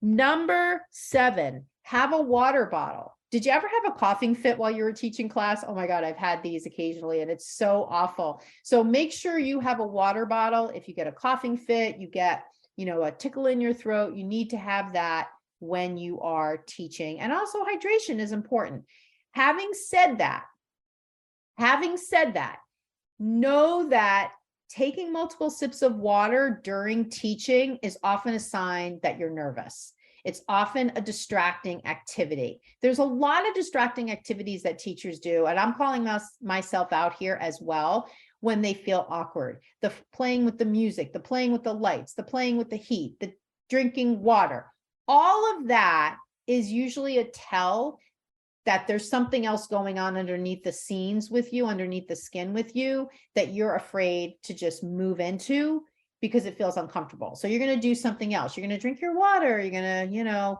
Number 7, have a water bottle. Did you ever have a coughing fit while you were teaching class? Oh my God, I've had these occasionally and it's so awful. So make sure you have a water bottle. If you get a coughing fit, you get, a tickle in your throat, you need to have that when you are teaching. And also hydration is important. Having said that, know that taking multiple sips of water during teaching is often a sign that you're nervous. It's often a distracting activity. There's a lot of distracting activities that teachers do, and I'm calling myself out here as well when they feel awkward. The playing with the music, the playing with the lights, the playing with the heat, the drinking water. All of that is usually a tell that there's something else going on underneath the scenes with you, underneath the skin with you, that you're afraid to just move into because it feels uncomfortable. So you're going to do something else. You're going to drink your water. You're going to,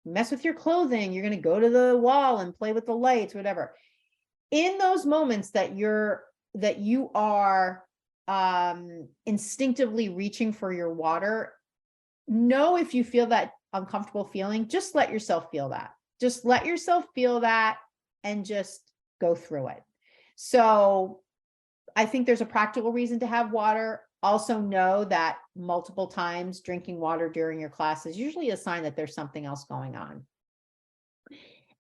mess with your clothing. You're going to go to the wall and play with the lights, whatever. In those moments that you are instinctively reaching for your water, know if you feel that uncomfortable feeling, just let yourself feel that. Just let yourself feel that and just go through it. So I think there's a practical reason to have water. Also know that multiple times drinking water during your class is usually a sign that there's something else going on.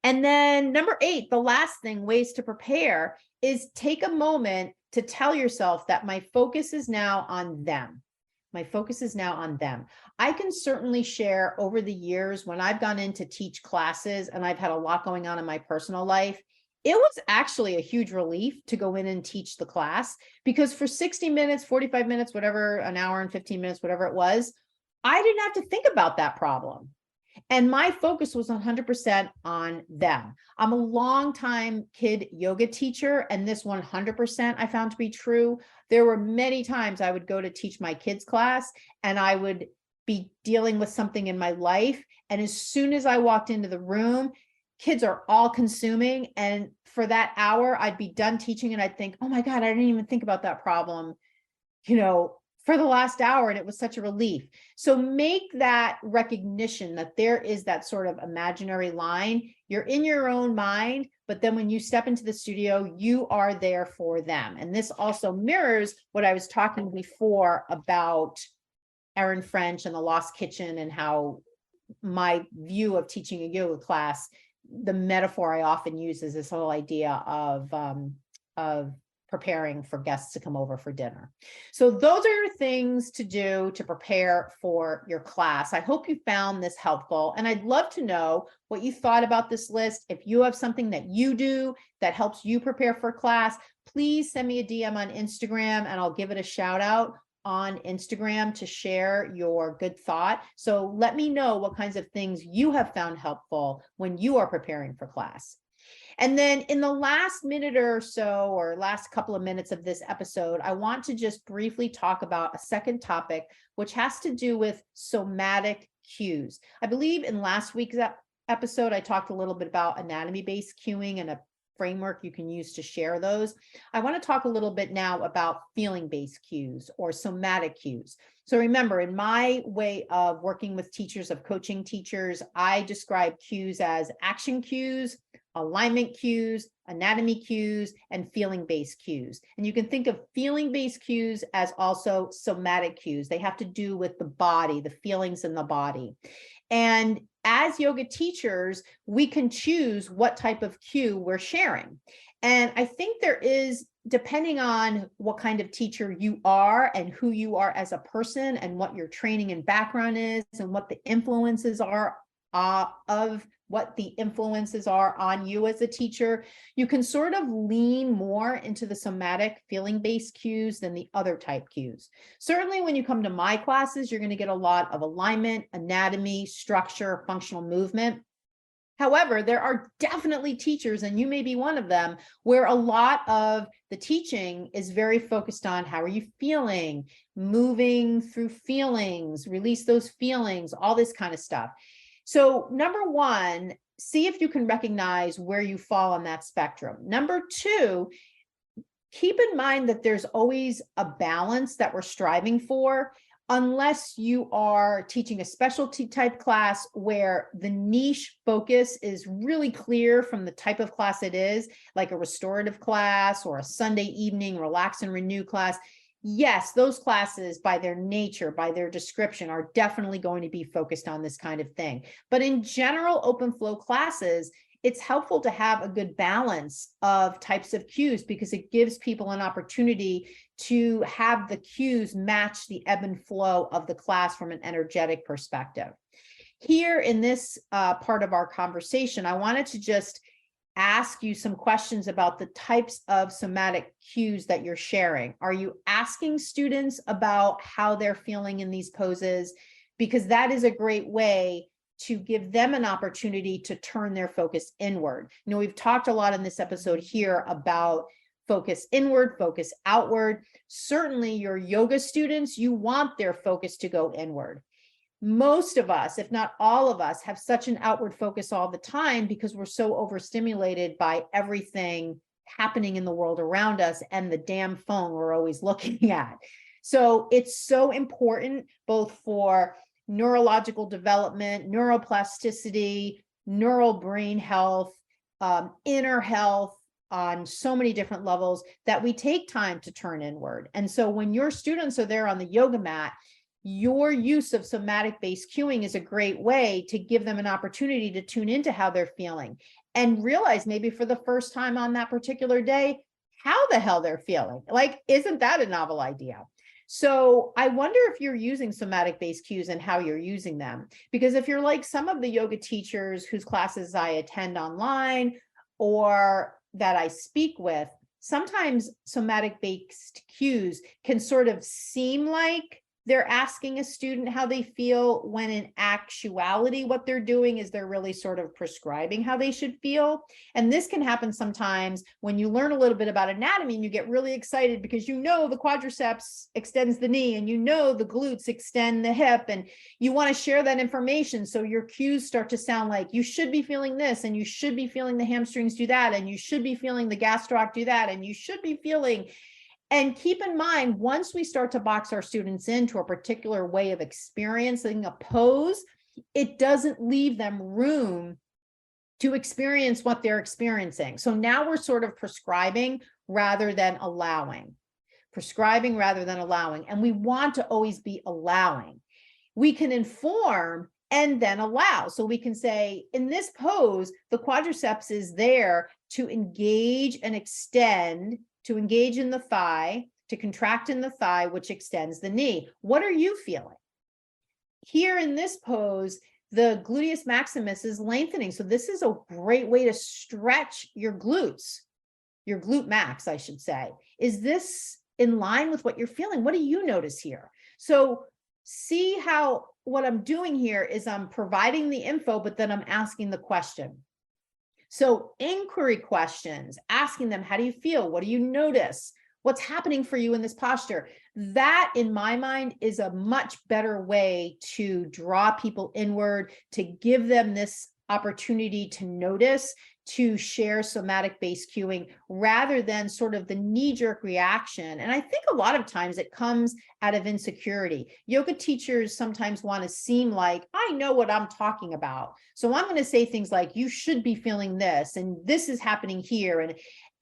And then number 8, the last thing, ways to prepare, is take a moment to tell yourself that my focus is now on them. My focus is now on them. I can certainly share over the years when I've gone in to teach classes and I've had a lot going on in my personal life, it was actually a huge relief to go in and teach the class, because for 60 minutes, 45 minutes, whatever, an hour and 15 minutes, whatever it was, I didn't have to think about that problem. And my focus was 100% on them. I'm a longtime kid yoga teacher, and this 100% I found to be true. There were many times I would go to teach my kids' class and I would be dealing with something in my life. And as soon as I walked into the room, kids are all consuming. And for that hour, I'd be done teaching and I'd think, oh my God, I didn't even think about that problem, for the last hour, and it was such a relief. So make that recognition that there is that sort of imaginary line. You're in your own mind, but then when you step into the studio, you are there for them. And this also mirrors what I was talking before about Erin French and the Lost Kitchen, and how my view of teaching a yoga class, the metaphor I often use is this whole idea of preparing for guests to come over for dinner. So those are your things to do to prepare for your class. I hope you found this helpful, and I'd love to know what you thought about this list. If you have something that you do that helps you prepare for class, please send me a DM on Instagram and I'll give it a shout out on Instagram to share your good thought. So let me know what kinds of things you have found helpful when you are preparing for class. And then in the last minute or so, or last couple of minutes of this episode, I want to just briefly talk about a second topic, which has to do with somatic cues. I believe in last week's episode, I talked a little bit about anatomy-based cueing and a framework you can use to share those. I want to talk a little bit now about feeling-based cues or somatic cues. So remember, in my way of working with teachers, of coaching teachers, I describe cues as action cues, alignment cues, anatomy cues, and feeling-based cues. And you can think of feeling-based cues as also somatic cues. They have to do with the body, the feelings in the body. And as yoga teachers, we can choose what type of cue we're sharing. And I think there is, depending on what kind of teacher you are and who you are as a person and what your training and background is and what the influences are on you as a teacher, you can sort of lean more into the somatic feeling-based cues than the other type cues. Certainly when you come to my classes, you're going to get a lot of alignment, anatomy, structure, functional movement. However, there are definitely teachers, and you may be one of them, where a lot of the teaching is very focused on how are you feeling, moving through feelings, release those feelings, all this kind of stuff. So number one, see if you can recognize where you fall on that spectrum. Number two, keep in mind that there's always a balance that we're striving for. unless you are teaching a specialty type class where the niche focus is really clear from the type of class it is, like a restorative class or a Sunday evening relax and renew class. Yes, those classes by their nature, by their description, are definitely going to be focused on this kind of thing. But in general open flow classes, it's helpful to have a good balance of types of cues because it gives people an opportunity to have the cues match the ebb and flow of the class from an energetic perspective. Here in this part of our conversation, I wanted to just ask you some questions about the types of somatic cues that you're sharing. Are you asking students about how they're feeling in these poses? Because that is a great way to give them an opportunity to turn their focus inward. You know, we've talked a lot in this episode here about focus inward, focus outward. Certainly your yoga students, you want their focus to go inward. Most of us, if not all of us, have such an outward focus all the time because we're so overstimulated by everything happening in the world around us and the damn phone we're always looking at. So it's so important both for neurological development, neuroplasticity, neural brain health, inner health on so many different levels that we take time to turn inward. And so when your students are there on the yoga mat, your use of somatic-based cueing is a great way to give them an opportunity to tune into how they're feeling and realize maybe for the first time on that particular day, how the hell they're feeling. Like, isn't that a novel idea? So I wonder if you're using somatic-based cues and how you're using them. Because if you're like some of the yoga teachers whose classes I attend online or that I speak with, sometimes somatic-based cues can sort of seem like they're asking a student how they feel, when in actuality, what they're doing is they're really sort of prescribing how they should feel. And this can happen sometimes when you learn a little bit about anatomy and you get really excited because you know the quadriceps extends the knee and you know the glutes extend the hip and you want to share that information. So your cues start to sound like you should be feeling this and you should be feeling the hamstrings do that and you should be feeling the gastroc do that and you should be feeling. And keep in mind, once we start to box our students into a particular way of experiencing a pose, it doesn't leave them room to experience what they're experiencing. So now we're sort of prescribing rather than allowing. Prescribing rather than allowing. And we want to always be allowing. We can inform and then allow. So we can say, in this pose, the quadriceps is there to engage and extend, to engage in the thigh, to contract in the thigh, which extends the knee. What are you feeling? Here in this pose, the gluteus maximus is lengthening. So this is a great way to stretch your glutes, your glute max, I should say. Is this in line with what you're feeling? What do you notice here? So see how what I'm doing here is I'm providing the info, but then I'm asking the question. So inquiry questions, asking them, how do you feel? What do you notice? What's happening for you in this posture? That, in my mind, is a much better way to draw people inward, to give them this opportunity to notice, to share somatic-based cueing, rather than sort of the knee-jerk reaction. And I think a lot of times it comes out of insecurity. Yoga teachers sometimes want to seem like, I know what I'm talking about. So I'm going to say things like, you should be feeling this, and this is happening here.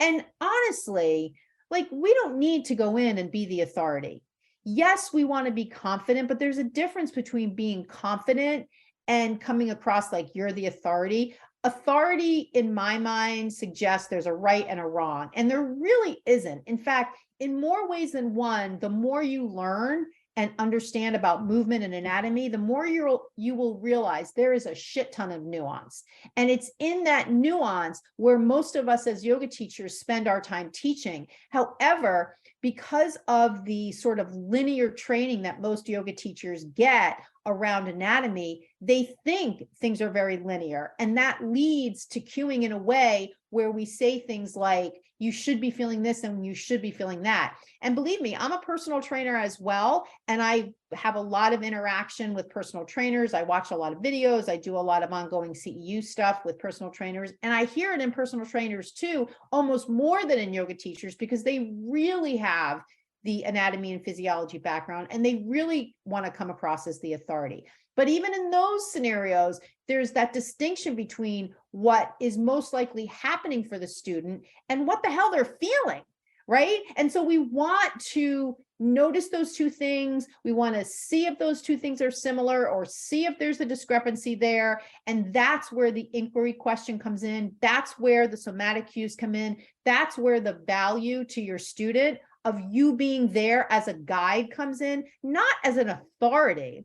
And honestly, like, we don't need to go in and be the authority. Yes, we want to be confident, but there's a difference between being confident and coming across like you're the authority. Authority, in my mind, suggests there's a right and a wrong, and there really isn't. In fact, in more ways than one, the more you learn and understand about movement and anatomy, the more you will realize there is a shit ton of nuance. And it's in that nuance where most of us as yoga teachers spend our time teaching. However, because of the sort of linear training that most yoga teachers get around anatomy, they think things are very linear. And that leads to cueing in a way where we say things like, you should be feeling this and you should be feeling that. And believe me, I'm a personal trainer as well. And I have a lot of interaction with personal trainers. I watch a lot of videos. I do a lot of ongoing CEU stuff with personal trainers. And I hear it in personal trainers too, almost more than in yoga teachers, because they really have the anatomy and physiology background, and they really want to come across as the authority. But even in those scenarios, there's that distinction between what is most likely happening for the student and what the hell they're feeling, right? And so we want to notice those two things. We want to see if those two things are similar or see if there's a discrepancy there. And that's where the inquiry question comes in. That's where the somatic cues come in. That's where the value to your student of you being there as a guide comes in, not as an authority,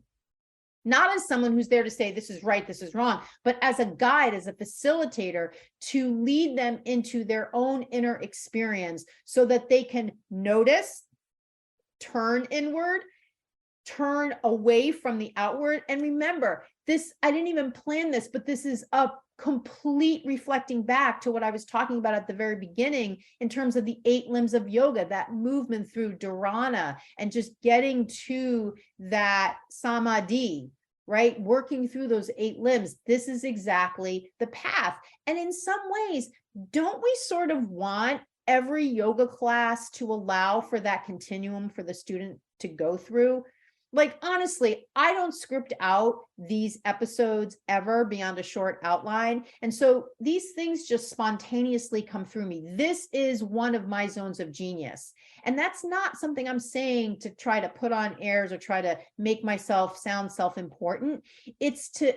not as someone who's there to say this is right, this is wrong, but as a guide, as a facilitator to lead them into their own inner experience so that they can notice, turn inward, turn away from the outward. And remember, this, I didn't even plan this, but this is a complete reflecting back to what I was talking about at the very beginning in terms of the 8 limbs of yoga, that movement through dharana and just getting to that samadhi, right? Working through those 8 limbs. This is exactly the path. And in some ways, don't we sort of want every yoga class to allow for that continuum for the student to go through? Like, honestly, I don't script out these episodes ever beyond a short outline. And so these things just spontaneously come through me. This is one of my zones of genius. And that's not something I'm saying to try to put on airs or try to make myself sound self-important. It's to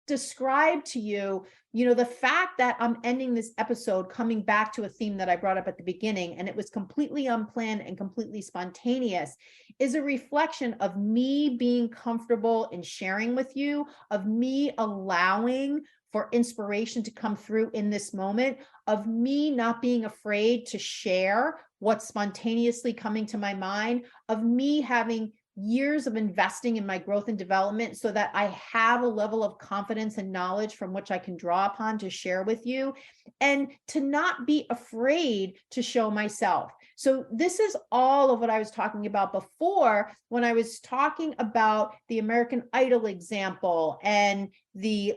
describe to you, the fact that I'm ending this episode coming back to a theme that I brought up at the beginning, and it was completely unplanned and completely spontaneous, is a reflection of me being comfortable in sharing with you, of me allowing for inspiration to come through in this moment, of me not being afraid to share what's spontaneously coming to my mind, of me having years of investing in my growth and development so that I have a level of confidence and knowledge from which I can draw upon to share with you, and to not be afraid to show myself. So this is all of what I was talking about before when I was talking about the American Idol example and the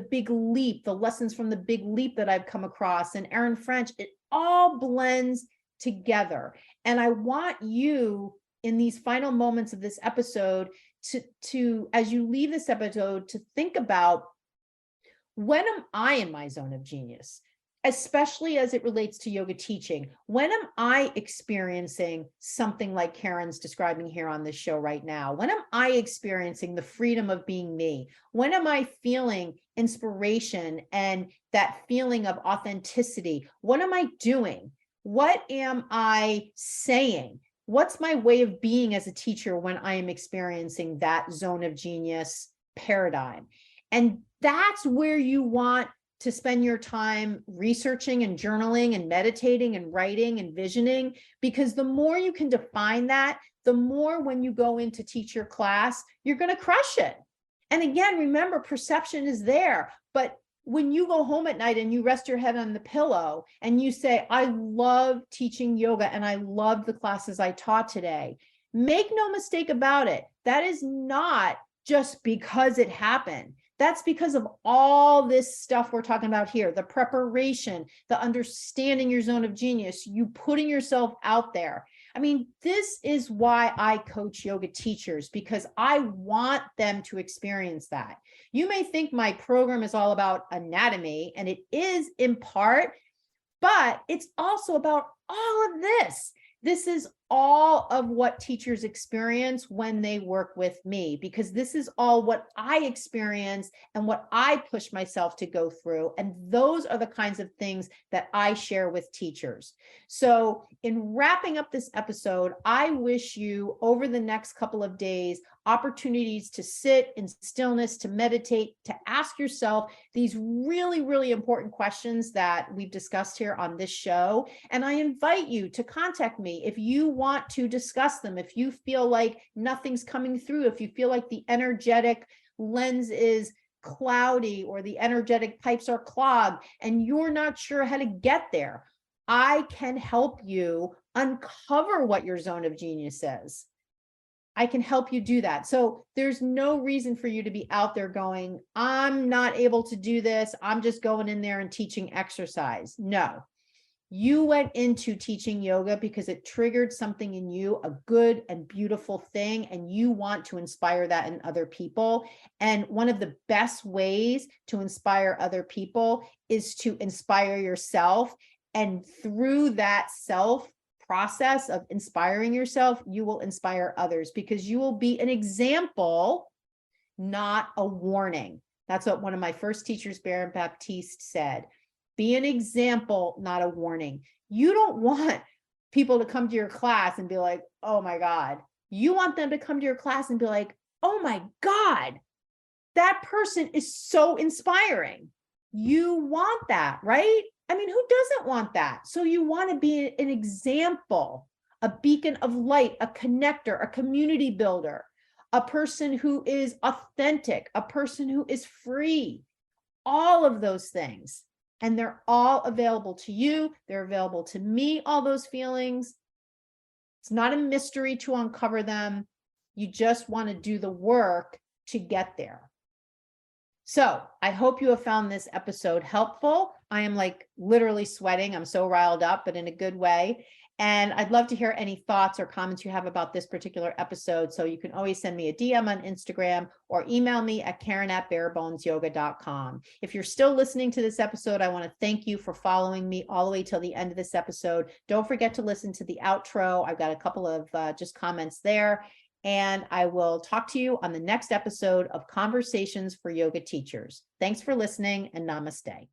Big Leap, the lessons from the Big Leap that I've come across, and Erin French. It all blends together. And I want you in these final moments of this episode to as you leave this episode, to think about, when am I in my zone of genius, especially as it relates to yoga teaching? When am I experiencing something like Karen's describing here on this show right now? When am I experiencing the freedom of being me? When am I feeling inspiration and that feeling of authenticity? What am I doing? What am I saying? What's my way of being as a teacher when I am experiencing that zone of genius paradigm? And that's where you want to spend your time researching and journaling and meditating and writing and visioning, because the more you can define that, the more when you go in to teach your class, you're going to crush it. And again, remember, perception is there, but when you go home at night and you rest your head on the pillow and you say, I love teaching yoga and I love the classes I taught today, make no mistake about it, that is not just because it happened. That's because of all this stuff we're talking about here, the preparation, the understanding your zone of genius, you putting yourself out there. I mean, this is why I coach yoga teachers, because I want them to experience that. You may think my program is all about anatomy, and it is in part, but it's also about all of this. This is all of what teachers experience when they work with me, because this is all what I experience and what I push myself to go through. And those are the kinds of things that I share with teachers. So in wrapping up this episode, I wish you over the next couple of days opportunities to sit in stillness, to meditate, to ask yourself these really, really important questions that we've discussed here on this show. And I invite you to contact me if you want to discuss them, if you feel like nothing's coming through, if you feel like the energetic lens is cloudy or the energetic pipes are clogged and you're not sure how to get there. I can help you uncover what your zone of genius is. I can help you do that. So there's no reason for you to be out there going, I'm not able to do this, I'm just going in there and teaching exercise. No, You went into teaching yoga because it triggered something in you, a good and beautiful thing, and you want to inspire that in other people. And one of the best ways to inspire other people is to inspire yourself. And through that self process of inspiring yourself, you will inspire others because you will be an example, not a warning. That's what one of my first teachers, Baron Baptiste, said. Be an example, not a warning. You don't want people to come to your class and be like, oh my God. You want them to come to your class and be like, oh my God, that person is so inspiring. You want that, right? I mean, who doesn't want that? So you want to be an example, a beacon of light, a connector, a community builder, a person who is authentic, a person who is free, all of those things. And they're all available to you. They're available to me, all those feelings. It's not a mystery to uncover them. You just want to do the work to get there. So I hope you have found this episode helpful. I am like literally sweating. I'm so riled up, but in a good way. And I'd love to hear any thoughts or comments you have about this particular episode. So you can always send me a DM on Instagram or email me at Karen@barebonesyoga.com. If you're still listening to this episode, I want to thank you for following me all the way till the end of this episode. Don't forget to listen to the outro. I've got a couple of just comments there. And I will talk to you on the next episode of Conversations for Yoga Teachers. Thanks for listening and namaste.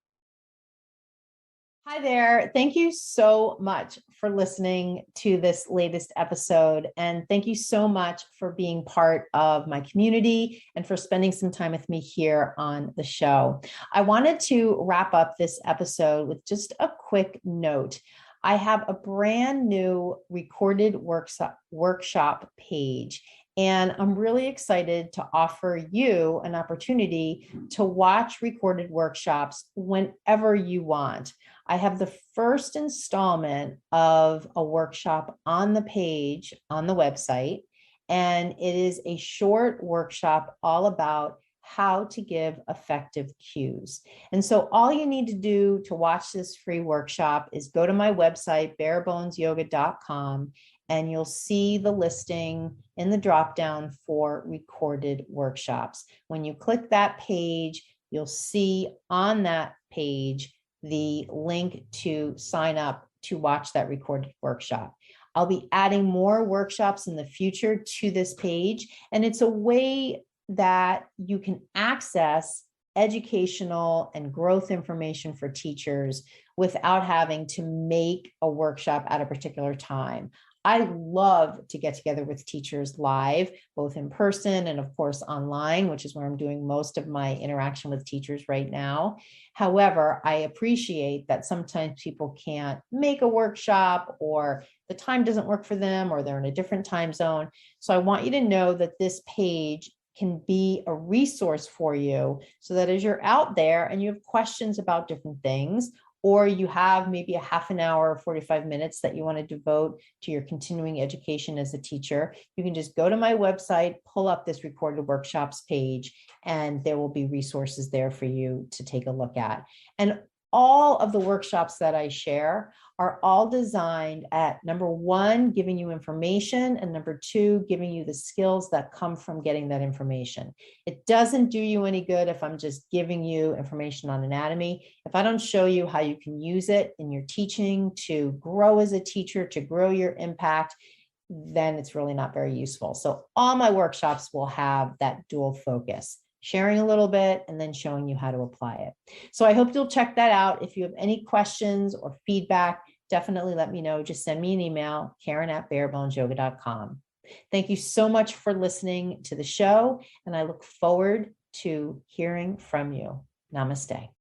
Hi there. Thank you so much for listening to this latest episode. And thank you so much for being part of my community and for spending some time with me here on the show. I wanted to wrap up this episode with just a quick note. I have a brand new recorded workshop page, and I'm really excited to offer you an opportunity to watch recorded workshops whenever you want. I have the first installment of a workshop on the page on the website, and it is a short workshop all about how to give effective cues. And so all you need to do to watch this free workshop is go to my website, barebonesyoga.com, and you'll see the listing in the dropdown for recorded workshops. When you click that page, you'll see on that page the link to sign up to watch that recorded workshop. I'll be adding more workshops in the future to this page, and it's a way that you can access educational and growth information for teachers without having to make a workshop at a particular time. I love to get together with teachers live, both in person and of course online, which is where I'm doing most of my interaction with teachers right now. However, I appreciate that sometimes people can't make a workshop or the time doesn't work for them or they're in a different time zone. So I want you to know that this page can be a resource for you so that as you're out there and you have questions about different things, or you have maybe a half an hour or 45 minutes that you want to devote to your continuing education as a teacher, you can just go to my website, pull up this recorded workshops page, and there will be resources there for you to take a look at. And all of the workshops that I share are all designed at, number one, giving you information, and number two, giving you the skills that come from getting that information. It doesn't do you any good if I'm just giving you information on anatomy. If I don't show you how you can use it in your teaching to grow as a teacher, to grow your impact, then it's really not very useful. So all my workshops will have that dual focus, sharing a little bit and then showing you how to apply it. So I hope you'll check that out. If you have any questions or feedback, definitely let me know. Just send me an email, Karen@barebonesyoga.com. Thank you so much for listening to the show, and I look forward to hearing from you. Namaste.